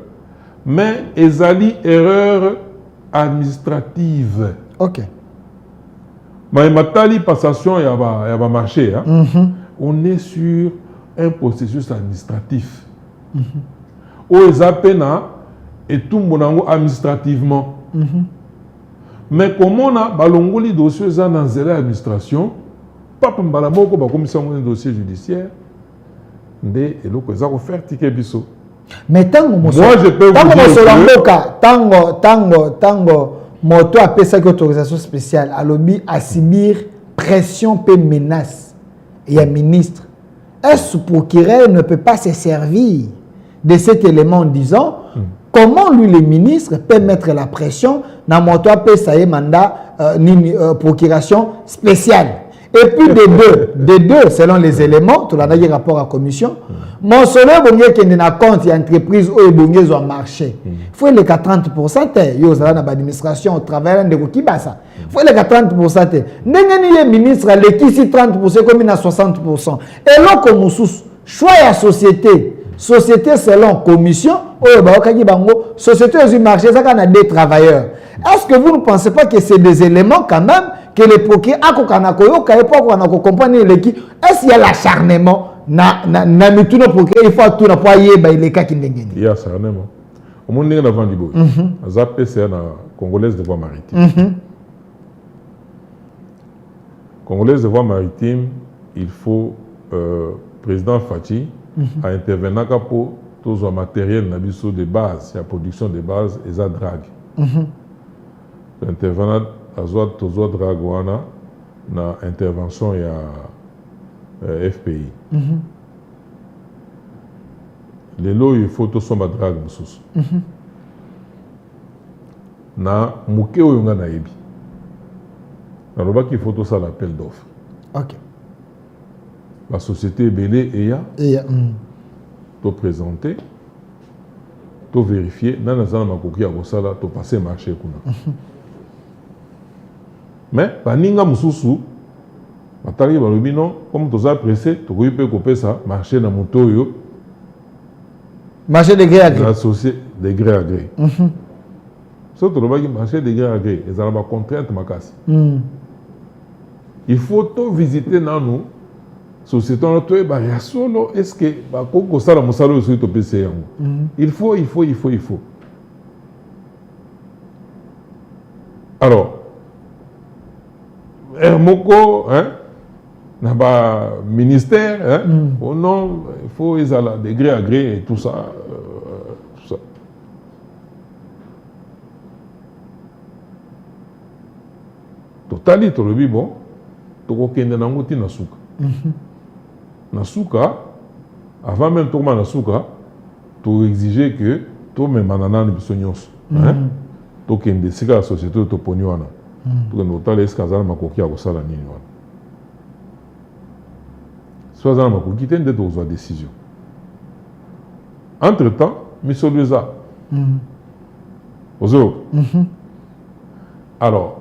Mais ils ont erreur administrative. Ok. Mais il passation et va marcher. On est sur un processus administratif. Où ils appellent et tout le monde administrativement. Mais comme on a balongoli dossier dans l'administration, pas pour la commission de dossier judiciaire, mais il faut faire ticket biso. Mais tant que moi je peux vous dire tango moto a payé cette autorisation spéciale à lobby à subir pression et menace et un ministre. Est-ce que le procureur ne peut pas se servir de cet élément en disant comment lui, le ministre, peut mettre la pression dans mon toit, peut ça mandat procuration spéciale. Et puis des deux, selon les éléments, tu as dit rapport à la commission, mon solaire, il y a un compte, il y a une entreprise où il y a un marché. Il faut les 30%, il y a l'administration au travers de Kibasa. Il faut les 30%. Les ministres, les qui 30%, comme il y a 60%. Et là, comme choix à société selon commission, société du marché, ça a des travailleurs. Est-ce que vous ne pensez pas que c'est des éléments quand même que les procureurs est-ce qu'il y a l'acharnement na mituno pour que il faut tout na pas yeba il est cas qui ndengeni. Il y a ça même. Au monde n'est avant libo. Azapé c'est na congolaise de voie maritime. Congolaise de voie maritime, il faut président Fachi a intervenir pour tous les matériels de base, la production de base et la drague. Intervenant à tous drague na intervention ya FPI. Les lots il faut tous ma drague mususu. Na muke oyonga na ebi. Na loba qu'il faut tout ça l'appel d'offres. OK. La société belé et to présenter, to vérifier, nana zana makoki ya kosala to passer marché kuna. Mais baninga mususu batali balobi non comme toza pressé to koyi pe kopesa marché na moto yo marché de gré à gré associé de gré à gré. So to lobaki marché de gré à gré ezala ba contrainte makasi. Il faut to visiter nanu société on to ba ya solo est-ce que ba ko sala musalo so to pese yango. Il faut. Alors Hermoko, n'a pas ministère, oh non, il faut ils allaient de gré à gré et tout ça. Totali, tu le dis bon, tu vois qu'il y a un outil nasuka. Nasuka, avant même de nasuka, tu exigeais que tu me manana ni bisonyos. Tu qu'il y a la société de Toponiwana. Pour nous parler est-ce qu'azala makoki ya kosala nini wana. So azala makoki te nde tozwa décision. Entre-temps, misolueza. Ozo. Alors,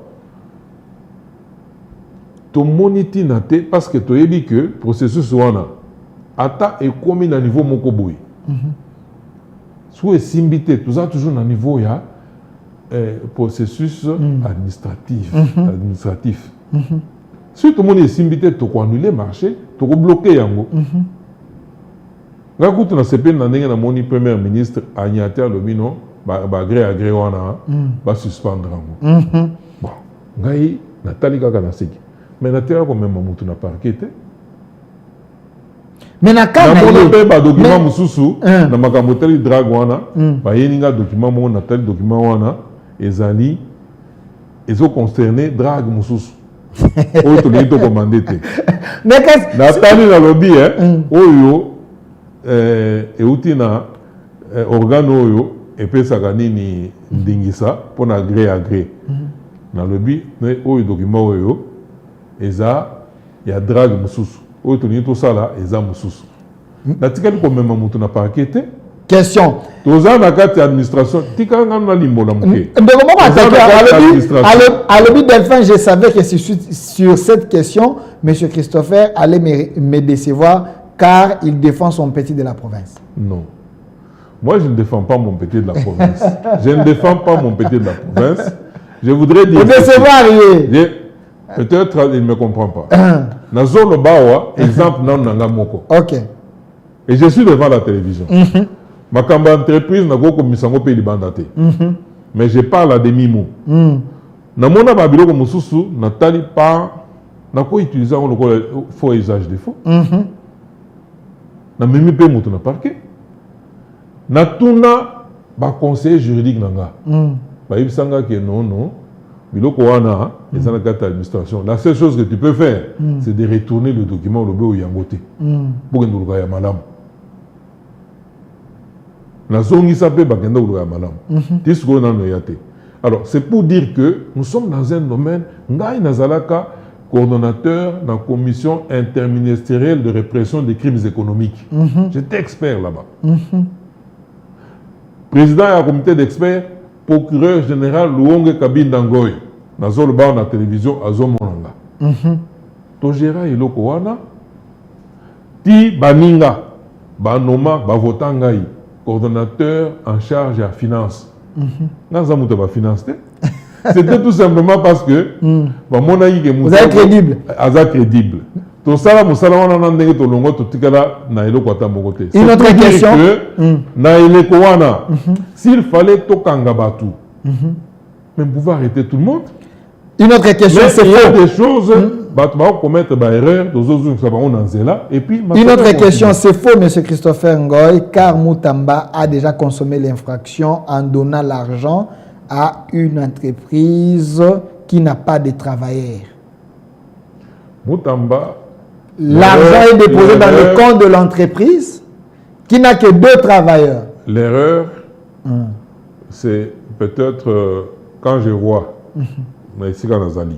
to moniti na te parce que to yebi que processus wana ata ekomi na niveau moko boye. So esimbité, toza toujours na niveau ya processus administratif. Si tout le monde est simbité, tu peux annuler le marché, tu peux bloquer yango. Quand tu as CP, le premier ministre a niaté le bino, gré à gré wana, va suspendre yango. Bon, ngai Nathalie kaka na seki. Mais Nathalie quand même mutu na parquet. Mais na kana na ba document mususu na makambo teli drag wana, ba yeninga document mo Nathalie document wana. Ezali, ils ont concerné drague mususu. Autre lieu de commander. Nathalie na lobby, oyo, et outina organe oyo, et puis ça gagne ni ndingisa pour na gré à gré. Na lobby, mais oyo document oyo, eza ya drague mususu. Autre lieu tout ça là, eza mususu. Natika ni comme même mutu na parquet. Question. Tous en acte administration, tika ngana limbola muke. À l'objet d'Elphin, je savais que sur cette question, M. Christopher allait me décevoir car il défend son petit de la province. Non. Moi, je ne défends pas mon petit de la province. Je ne défends pas mon petit de la province. Je voudrais dire... Peut-être il ne me comprend pas. Nazolo Bawa, exemple, non nanga moko. Ok. Et je suis devant la télévision. Ma entreprise n'a pas comme misango pays bandate. Mais je parle à demi-mot. Na mona babilo comme mususu Nathalie pas n'a pas utilisé le faux usage de faux. Na mimi pe mutu na parquet. Na tuna ba conseiller juridique nanga. Ba ibsanga que non biloko wana ezana carte administration. La seule chose que tu peux faire c'est de retourner le document au lobe yangote. Pour que nous le malam. Alors, c'est pour dire que nous sommes dans un domaine, Ngai Nazalaka, coordonnateur dans la commission interministérielle de répression des crimes économiques. J'étais expert là-bas. Président du comité d'experts, procureur général Louonge Kabindangoy, Nazol Ba na télévision Azomonanga. Tojera Iloko Wana, Ti Baninga, Banoma, Bavotangaï. Coordonnateur en charge de la finance. C'était tout simplement parce que vous êtes crédible. Crédible. Tout ça, on a ndenge to longo to tikala na eloko atambo côté. Une autre question. Na eleko wana, s'il fallait to kanga batu, mais on pouvait arrêter tout le monde. Une autre question, c'est il y a faux. des choses, batu va commettre des erreurs, des autres ça va on en zela et puis. Une autre question, c'est faux, Monsieur Christopher Ngoy, car Moutamba a déjà consommé l'infraction en donnant l'argent à une entreprise qui n'a pas de travailleurs. Moutamba. L'argent est déposé dans le compte de l'entreprise qui n'a que 2 travailleurs. L'erreur, c'est peut-être quand je vois, mais ici quand Nazali,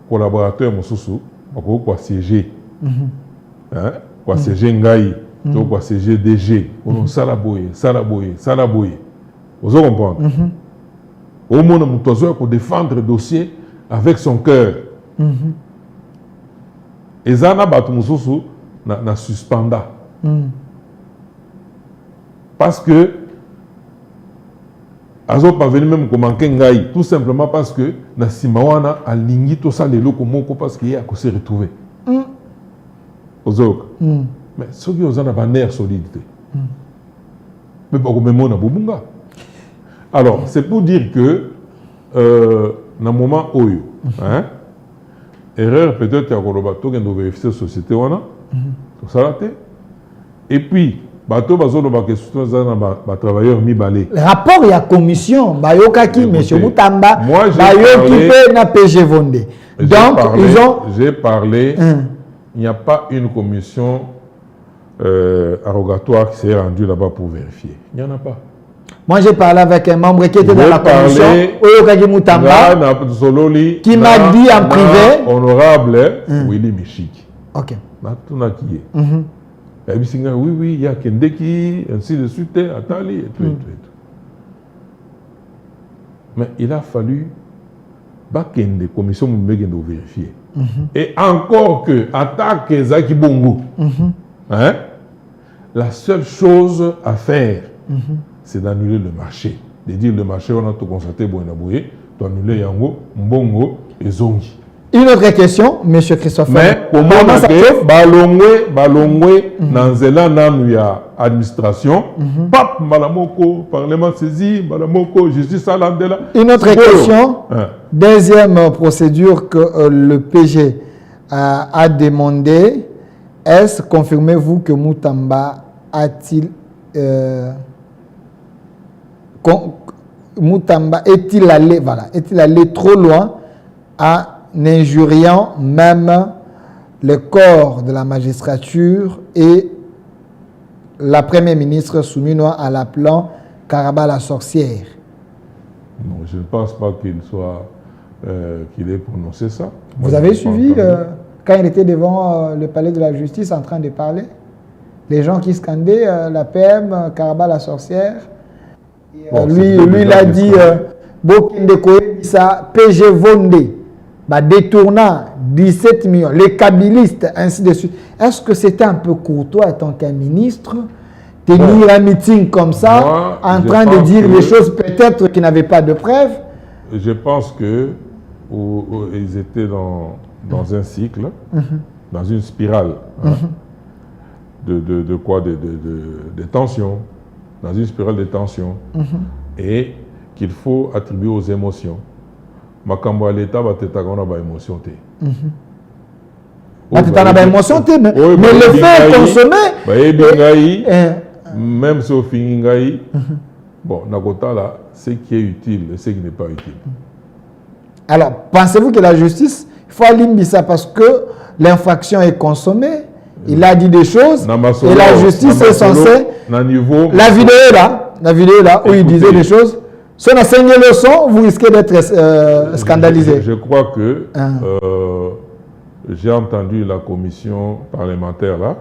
collaborateur Moussoussou, on peut siéger, quoi siéger Ngaï, quoi siéger DG, on salaboye. Vous comprenez? Au moins, on peut défendre le dossier avec son cœur. Et ça, na suspenda. Parce que azo pas venu même comme Ngai, tout simplement parce que na simawana a lingi tout ça les locaux moko parce qu'il y a qu'on s'est retrouvé. Mais ceux qui ont un nerf solidité. Mais pas comme mon abubunga. Alors, c'est pour dire que dans le moment où erreur peut-être à Kolobato qui doit vérifier la société tout ça là. Et puis bateau bazolo ba question ba travailleur mi balé. Rapport il y a commission bayoka ki monsieur Moutamba bayoki pe na PG Vondé. Donc ils ont j'ai parlé il n'y a pas une commission arrogatoire qui s'est rendue là-bas pour vérifier. Il n'y en a pas. Moi, j'ai parlé avec un membre qui était dans la commission, Oyokagi Moutamba, qui m'a dit en privé. Honorable Willy Michik. Ok. Oui, il y a Kendeki, ainsi de suite, Atali, et tout, et tout. Mais il a fallu que des commissions de vérifier. Et encore que, attaque Zaki Bongo, la seule chose à faire, c'est d'annuler le marché. De dire le marché, on a tout constaté, Boenabouye, tu annuler Yango, Mbongo et Zongi. Une autre question, M. Christopher. Mais comment ça fait Balongwe, Nanzela, Nanouya, administration, Pap, Malamoko, Parlement saisi, Malamoko, justice à l'Andela. Une autre question. Deuxième procédure que le PG a demandé, est-ce, confirmez-vous que Moutamba a-t-il Moutamba est-il allé trop loin en injuriant même le corps de la magistrature et la première ministre Souminoa à l'appelant Karaba la sorcière? Non, je ne pense pas qu'il ait prononcé ça. Vous avez suivi quand il était devant le palais de la justice en train de parler? Les gens qui scandaient la PM, Karaba la sorcière. Lui, il a dit ça PG Vondé, détournant 17 millions, les kabylistes, ainsi de suite. Est-ce que c'était un peu courtois en tant qu'un ministre tenir un meeting comme ça, en train de dire les choses peut-être qui n'avaient pas de preuves? Je pense que ils étaient dans un cycle, dans une spirale de quoi, de tension. Dans une spirale de tension, et qu'il faut attribuer aux émotions. Makambo à l'État va te tagon na ba émotion té. Mais le fait consommer, même si au fingaï, bon, nakota là, ce qui est utile et ce qui n'est pas utile. Alors, pensez-vous que la justice, il faut alimber ça parce que l'infraction est consommée? Il a dit des choses et la justice est censée. La vidéo là où il disait des choses. Si on a saigné le son, vous risquez d'être scandalisé. Je crois que j'ai entendu la commission parlementaire là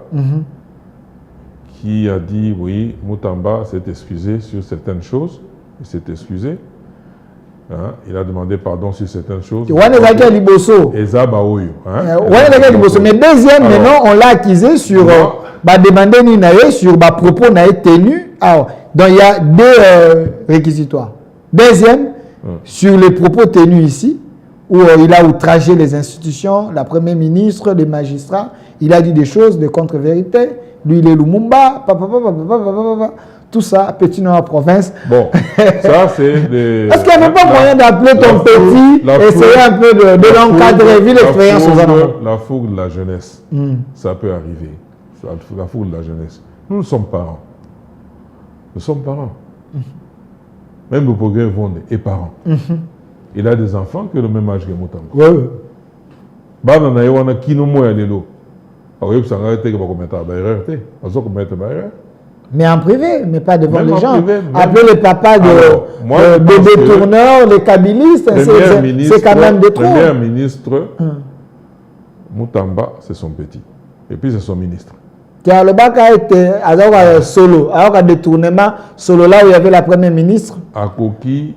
qui a dit oui, Moutamba s'est excusé sur certaines choses. Il s'est excusé. Il a demandé pardon sur certaines choses. Mais deuxième, maintenant, on l'a accusé sur demander sur propos tenus. Donc il y a deux réquisitoires. Deuxième, sur les propos tenus ici, où il a outragé les institutions, la première ministre, les magistrats. Il a dit des choses de contre-vérité. Lui, il est Lumumba, tout ça, petit nom à province. Bon, ça c'est des... Est-ce qu'il n'y avait pas moyen d'appeler ton petit, essayer un peu de l'encadrer, vu l'expérience aux alentours? La fougue de la jeunesse, ça peut arriver. La fougue de la jeunesse. Nous sommes parents. Nous sommes parents. Même le progrès Vonde est parent. Il a des enfants qui ont le même âge que Mutambo. Oui. Bana na yewana kino moya lelo. Alors il s'engage que va commettre une erreur, on commettre une erreur. Mais en privé, mais pas devant Même les gens. Privé, appeler les papas de détourneurs, les kabylistes, c'est quand même de trop. Le premier ministre, Mutamba, c'est son petit. Et puis c'est son ministre. Le bac a été solo, alors un détournement solo là où il y avait la première ministre. À Koki,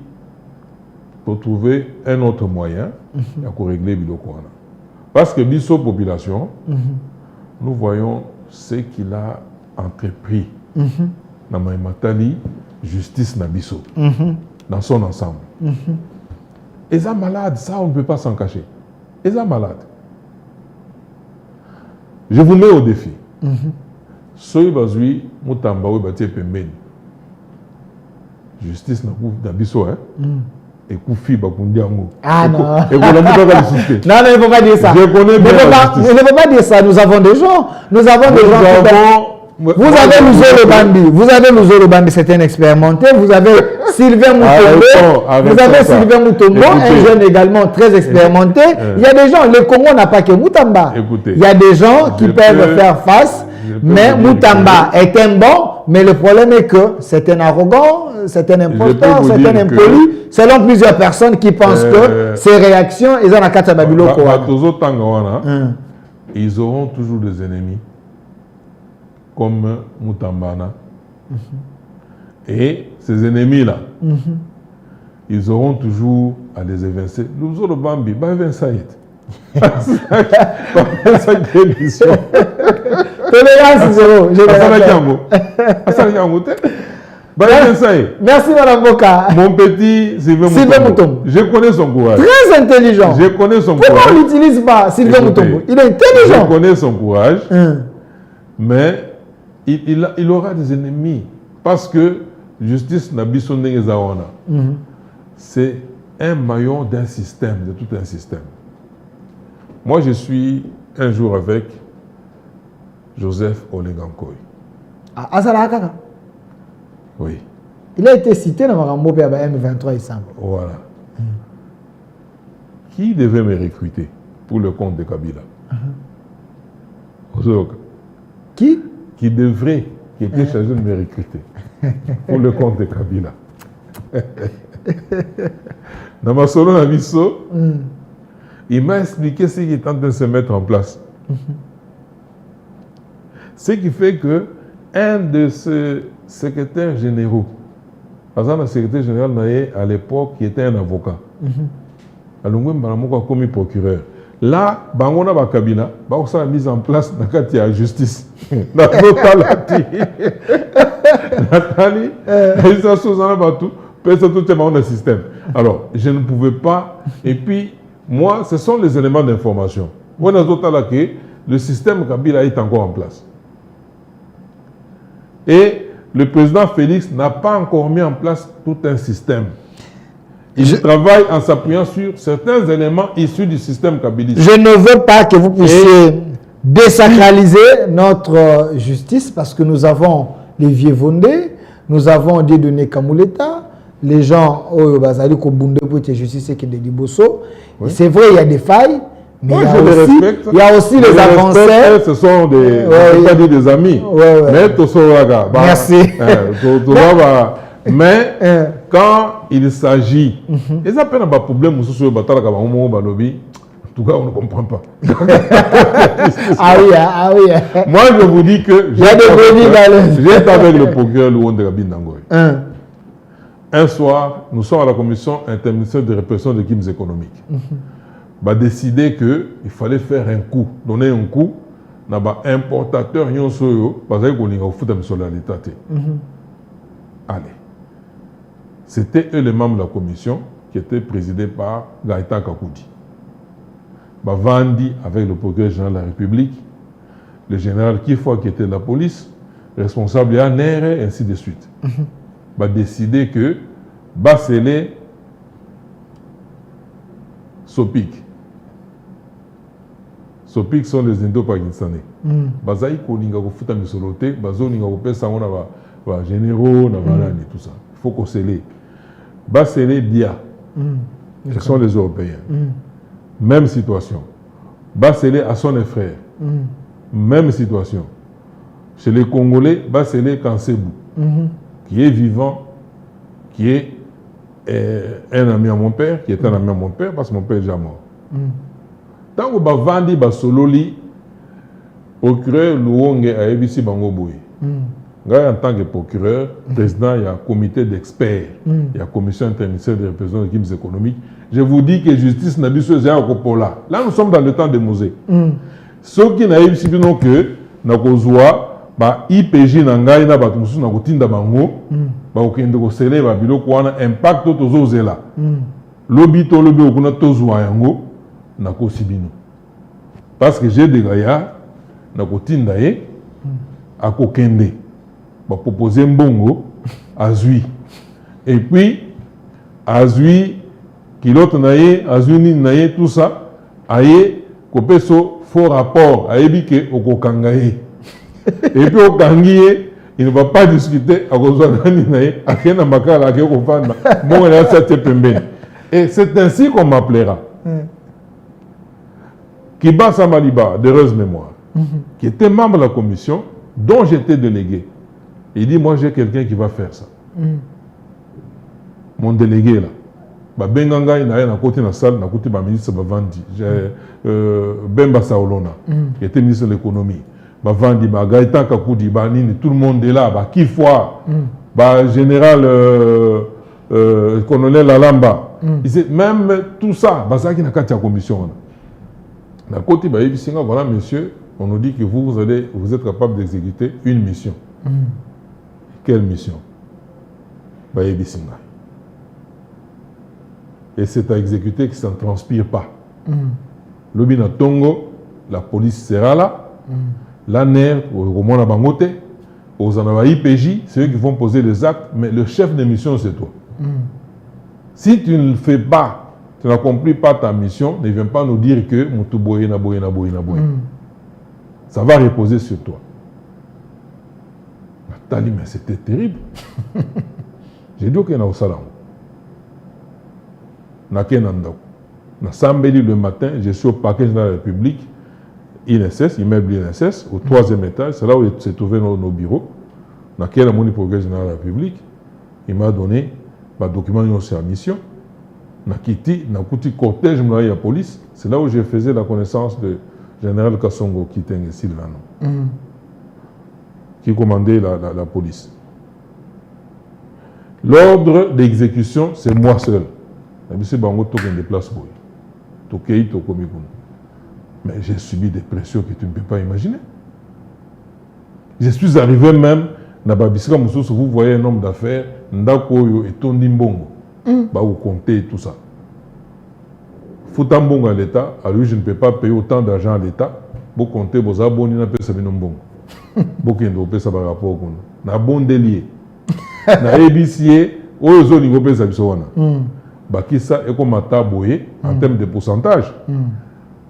pour trouver un autre moyen pour régler Biloko. Parce que Bisso population, nous voyons ce qu'il a entrepris dans Maïmatali, justice Nabiso, dans son ensemble. Ils sont malades, ça on ne peut pas s'en cacher. Ils sont malades. Je vous mets au défi. Soy bazui Mutamba ou Batie Pembeni. Justice Nabiso, hein? Et Koufi Bakundiango. Ah non. Et vous l'avez pas dit. Non, il ne faut pas dire ça. Je connais bien la justice. Il ne faut pas dire ça. Nous avons des gens. Nous avons des gens. Vous avez Louzolo Bandi. Vous avez Louzolo Bandi, c'est un expérimenté. Vous avez Sylvain Mutombo. Vous avez Sylvain Mutombo, un jeune également très expérimenté. Il y a des gens, le Congo n'a pas que Mutamba. Il y a des gens qui peuvent faire face. Mais Mutamba est un bon, mais le problème est que c'est un arrogant, c'est un imposteur, c'est un impoli. Selon plusieurs personnes qui pensent que ces réactions, ils ont la carte à Babylone. Ils auront toujours des ennemis comme Mutambana. Et ces ennemis-là, ils auront toujours à les évincer. Nous autres Bambi, bah évincer. Tolérance zéro. Merci Madame Boka. Mon petit Sylvain Mutombo. Je connais son courage. Très intelligent. Je connais son courage. Pourquoi on n'utilise pas Sylvain Mutombo? Il est intelligent. Je connais son courage. Mais il aura des ennemis. Parce que justice Nabiso Nengezawana, c'est un maillon d'un système, de tout un système. Moi, je suis un jour avec Joseph Olengankoy. Ah, ça oui. Il a été cité dans Marambo M23 il semble. Voilà. Qui devait me recruter pour le compte de Kabila? Qui devrait, qui était chargé de me recruter pour le compte de Kabila. Dans ma solo Nabiso, il m'a expliqué ce qui est en train de se mettre en place. Ce qui fait que un de ces secrétaires généraux, par exemple, le secrétaire général Naye à l'époque, qui était un avocat, a commis procureur. Là, Bangona Bakabina, ça a mis en place la justice. Nathalie, le système. Alors, je ne pouvais pas. Et puis, moi, ce sont les éléments d'information. On a d'autres là que le système Kabila est encore en place. Et le président Félix n'a pas encore mis en place tout un système. Il travaille en s'appuyant sur certains éléments issus du système kabiliste. Je ne veux pas que vous puissiez désacraliser notre justice parce que nous avons les vieux Vondé, nous avons des données Kamouleta, les gens au Bazali Kobunde pour être justice qui est des Liboso. C'est vrai, il y a des failles. Mais il y a aussi les avancées. Ce sont des amis. Mais merci. Mais quand il s'agit, ils appellent un problème sur le bataille en tout cas, on ne comprend pas. Ah oui. Moi, je vous dis que j'étais avec le procureur Louon de Rabin Nangoy. Un soir, nous sommes à la commission interministérielle de répression des crimes économiques. Va décider qu'il fallait faire un coup, donner un coup, à l'importateur, parce qu'on est au foot de solidarité. Allez. C'était eux les membres de la commission qui étaient présidés par Gaëtan Kakoudi. Bavandi avec le procureur général de la République, le général Kifwa qui était de la police, responsable de ANR, et ainsi de suite. Va décider que Basselé Sopik. Sopik sont les Indo-Pakistanais. Bazaï kolinga ko futa misoloté, bazo ninga ko pesa ngona ba généraux na banani tout ça. Il faut qu'on scelle. Basselé Dia. Ce sont les Européens. Même situation. Basselé à son frère. Même situation. Chez les Congolais, Basselé Kansebou, qui est vivant, qui est un ami à mon père, qui est un ami à mon père, parce que mon père est déjà mort. Tant que Bavandi Basololi, procureur Louongue a ABC Bangoboui. En tant que procureur, président, il y a un comité d'experts, il y a une commission interministérielle de représentation des équipes économiques. Je vous dis que justice n'a pas besoin de là. Là, nous sommes dans le temps de Mosée. Ceux qui n'ont pas que nakozwa ba IPJ na ngai na bato mususu na kotinda bango ba okende ko sele ba biloko wana impact tozo zela lobi to lobi okuna tozwa yango na kosibino parce que j'ai des gars na kotinda ye akokende ba proposer mbongo azui et puis azui kilote na ye azui nini na ye tout ça aye kopeso faux rapport à Ebike au Kokangaye. Et puis au Kangiye, il ne va pas discuter à Kozananaï, à Kenamakala, à Kekofana. Bon, il a cette pembene. Et c'est ainsi qu'on m'appellera. Kiba Samaliba, d'heureuse mémoire, qui était membre de la commission, dont j'étais délégué. Il dit, moi j'ai quelqu'un qui va faire ça. Mon délégué là. Benganga il a côté la salle, na côté ba ministre Bavandi, Bemba Saolona, qui était ministre de l'économie. Bavandi, Gaëtan Kakoudi, Banini, tout le monde est là, Kifwa, général colonel Alamba. Même tout ça, ça qui n'a qu'à la commission. Na côté ba Ibisinga, voilà monsieur, on nous dit que vous êtes capable d'exécuter une mission. Quelle mission? Ba Ibisinga. Et c'est à exécuter que ça ne transpire pas. Le Bina Tongo, la police sera là, l'ANER, au moins la Bangote, aux IPJ, c'est eux qui vont poser les actes, mais le chef de mission, c'est toi. Si tu ne le fais pas, tu n'accomplis pas ta mission, ne viens pas nous dire que ça va reposer sur toi. Tali, mais c'était terrible. J'ai dit qu'il y a un salam. Na Sambeli le matin, je suis au parquet de la République, INSS, immeuble INSS, au 3e étage, c'est là où s'est trouvé nos bureaux. Na quel mon progrès général de la République, il m'a donné ma document sur la mission. Na quitté, na kouti cortège de la police, c'est là où je faisais la connaissance de général Kassongo Kitenge Silvano, qui commandait la police. L'ordre d'exécution, c'est moi seul. Mais j'ai subi des pressions que tu ne peux pas imaginer. Je suis arrivé même, vous voyez un homme d'affaires, Ndakoyo et Tondimbongo, vous comptez tout ça. Foutambongo à l'État, à lui je ne peux pas payer autant d'argent à l'État, vous comptez vos abonnés, vous pouvez payer Mbongo. Vous pouvez payer par rapport au na bon délié. Na ABC, vous pouvez payer Bakissa et comme Ataboye, en termes de pourcentage,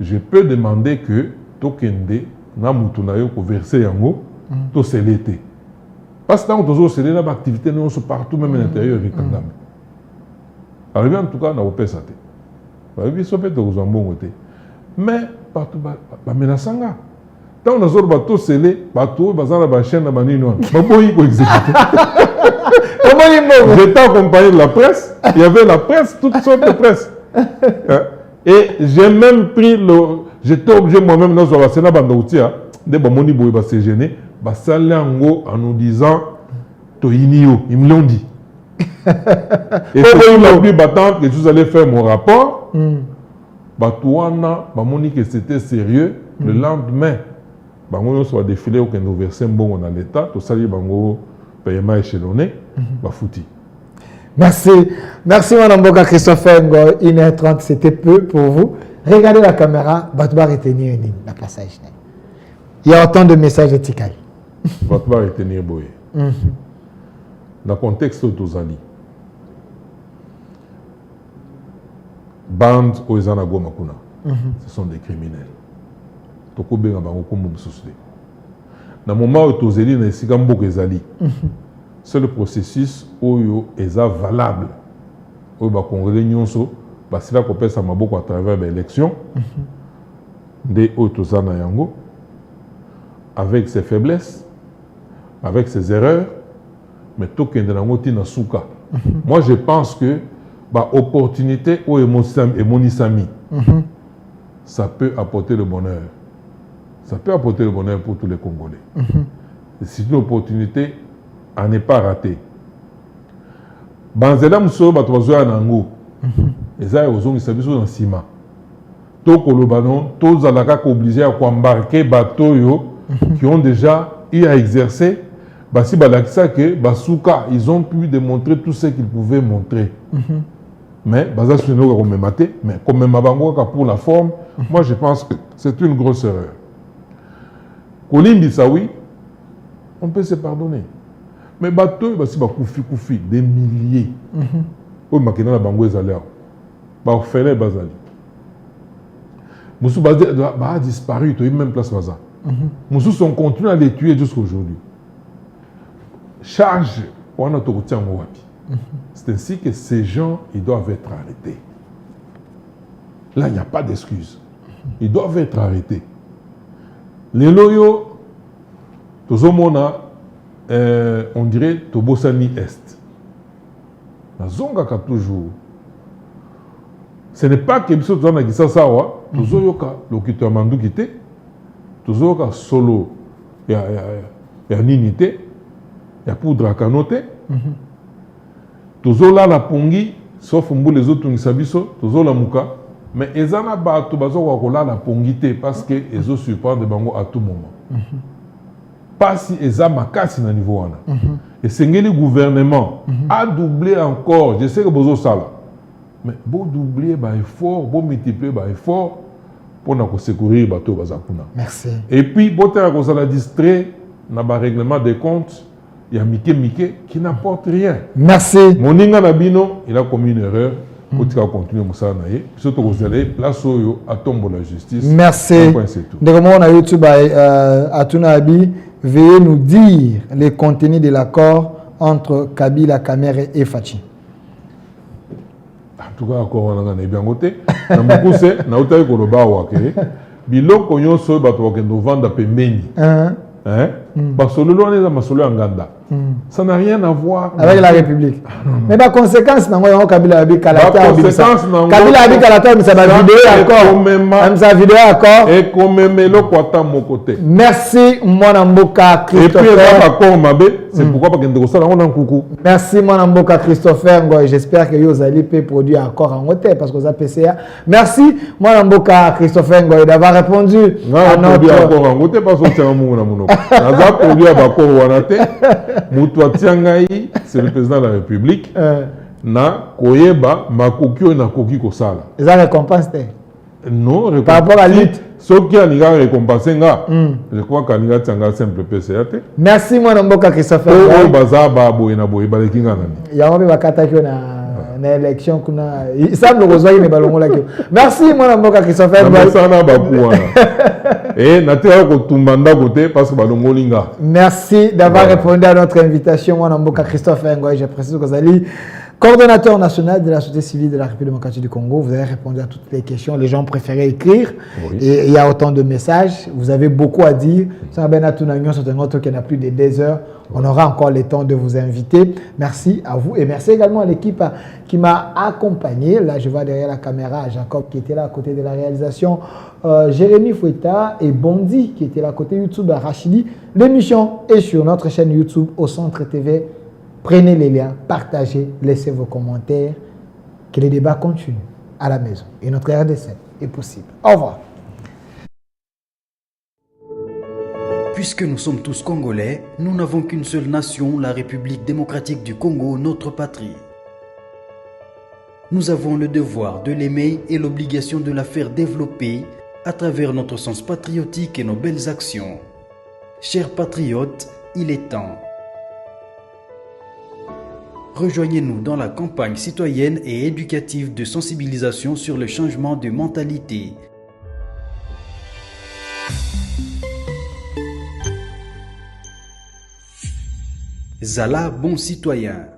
je peux demander que Tokende, Namutunayo, pour verser Yango, tout c'est l'été. Parce que dans c'est là, l'activité nous sont partout, même à l'intérieur du Kandam. Arrivé en tout cas, on a opé ça. Arrivé sur le mais partout, menaçanga. Tant on a zor bateau scellé, bateau, bazar la chaîne la manino. Baboyi ko exécuter. J'étais accompagné de la presse, il y avait la presse, toutes sortes de presse. Et j'ai même pris j'étais obligé moi-même dans la Sénat Bandoutia, de Bamoni Boy se gêner, Basalango en nous disant Toinio, ils me l'ont dit. Et c'est la plus battante que vous allez faire mon rapport. Batouana, Bamoni que c'était sérieux, le lendemain, Bango soit défilé au nous versait un bon dans l'État, tout ça, Bango paiement échelonné, fouti. Merci. Merci, Mme Boga Christopher Ngo. 1h30, c'était peu pour vous. Regardez la caméra, Batba retenir la passage. Il y a autant de messages de Tikal. Batba retenir Boye. Dans le contexte de Tozali, bande aux Zanagoma Kuna, ce sont des criminels. Toko benga bango comme Moussoussé. Dans le moment où Tozali n'a pas de Zali, c'est le processus où est valable. Où les Congolais nyonso, si la copie ça m'a beaucoup à travers l'élection, des Tozana Yango, avec ses faiblesses, avec ses erreurs, mais tout qui est dans le souka. Moi, je pense que l'opportunité ou Monisami, ça peut apporter le bonheur. Ça peut apporter le bonheur pour tous les Congolais. C'est une opportunité à ne pas rater. Banzela Mousso, Batozoya Nango, et ça, ils ont mis ça dans le ciment. Tout Kolobanon, tous les obligés à embarquer les bateaux qui ont déjà eu à exercer. Si Basuka, ils ont pu démontrer tout ce qu'ils pouvaient montrer. Mais comme même pour la forme, moi je pense que c'est une grosse erreur. Kolimbi Saoui, on peut se pardonner. Mais bateau, c'est koufi, des milliers. Au Makina la Bango Ezalea. Orphelin Bazali. Moussou a disparu, il y a même place Baza. Moussou sont continués à les tuer jusqu'à aujourd'hui. Charge, on a tout retenu en Wapi. C'est ainsi que ces gens, ils doivent être arrêtés. Là, il n'y a pas d'excuse. Ils doivent être arrêtés. Les loyaux, on dirait Tobosani Est. La Zongaka toujours. Ce n'est pas que Bissot Zana qui s'assawa, Tozoyoka, l'okiteur Mandou quitté, Tozoyoka solo, il y a Ninité, il y a Poudra Kanoté, Tozola la Pongi, sauf les autres Nisabiso, Tozola Mouka, mais Ezana ba Tobazo Wakola la Pongité parce que Ezo surprend de Bango à tout moment. Pas si Ezama Kassi na niveau wana. Et c'est le gouvernement a doublé encore, je sais que Bozo Sala, mais bon doubler bah effort, bon multiplier bah effort pour nous secourir bateau bazakuna. Merci. Et puis bon terre qu'on la distrait na ba règlement des comptes, il y a Mike qui n'apporte rien. Merci. Moninga Nabino, il a commis une erreur. Pour continuer Moussa Naye, surtout que vous allez place à tomber la justice. Merci. Donc, on a YouTube à Tunabi, veuillez nous dire les contenus de l'accord entre Kabila, Kamere et Fachi. En tout cas, encore on a bien côté. Na mukuse na utayi koloba wake. Biloko nyonso bato bakendo vanda pembeni. Parce que le masolo anganda. Ça n'a rien à voir avec la République. Mais la conséquence, c'est Kabila Abi Kalata. Kabila Abi Kalata, mais ça va vidéo encore. Ça vidéo encore. Et comme même le Kwata mon côté. Merci, Mwanamboka Christopher. Et puis, c'est pourquoi pas que ça on en coucou. Merci, Mwanamboka Christopher. J'espère que vous allez produire encore en hôtel parce que vous avez PCA. Merci, Mwanamboka Christopher, d'avoir répondu à notre. Encore en hôtel parce que c'est un mot. Naza produit à Bako Wanate. Moutoua Tiangaï, c'est le président de la République. Na Koyeba, Makokyo na Koki Kosala. Et ça récompense? Non, par rapport à la lutte. Sauf qu'il y a une récompense, je crois qu'il y a un simple PCA. Merci, moi, Mboka Christopher. Oh, Baza, Babo, Nabo, Balekinga. Il y a un peu de na élection kuna il semble que ne balongo la. Merci moi Mboka Christopher. Et natera ko tumbanda côté parce que balongo linga. Merci d'avoir répondu à notre invitation moi Mboka Christopher. Je précise que vous allez coordonnateur national de la société civile de la République démocratique du Congo. Vous avez répondu à toutes les questions. Les gens préféraient écrire. Oui. Et il y a autant de messages. Vous avez beaucoup à dire. Ça va bien qu'il y en a plus de 2 heures. On aura encore le temps de vous inviter. Merci à vous. Et merci également à l'équipe qui m'a accompagné. Là, je vois derrière la caméra Jacob qui était là à côté de la réalisation. Jérémy Fouetta et Bondi qui était là à côté YouTube à Rachidi. L'émission est sur notre chaîne YouTube au Centre TV. Prenez les liens, partagez, laissez vos commentaires. Que les débats continuent à la maison. Et notre RDC est possible. Au revoir. Puisque nous sommes tous Congolais, nous n'avons qu'une seule nation, la République démocratique du Congo, notre patrie. Nous avons le devoir de l'aimer et l'obligation de la faire développer à travers notre sens patriotique et nos belles actions. Chers patriotes, il est temps. Rejoignez-nous dans la campagne citoyenne et éducative de sensibilisation sur le changement de mentalité. Zala, bon citoyen.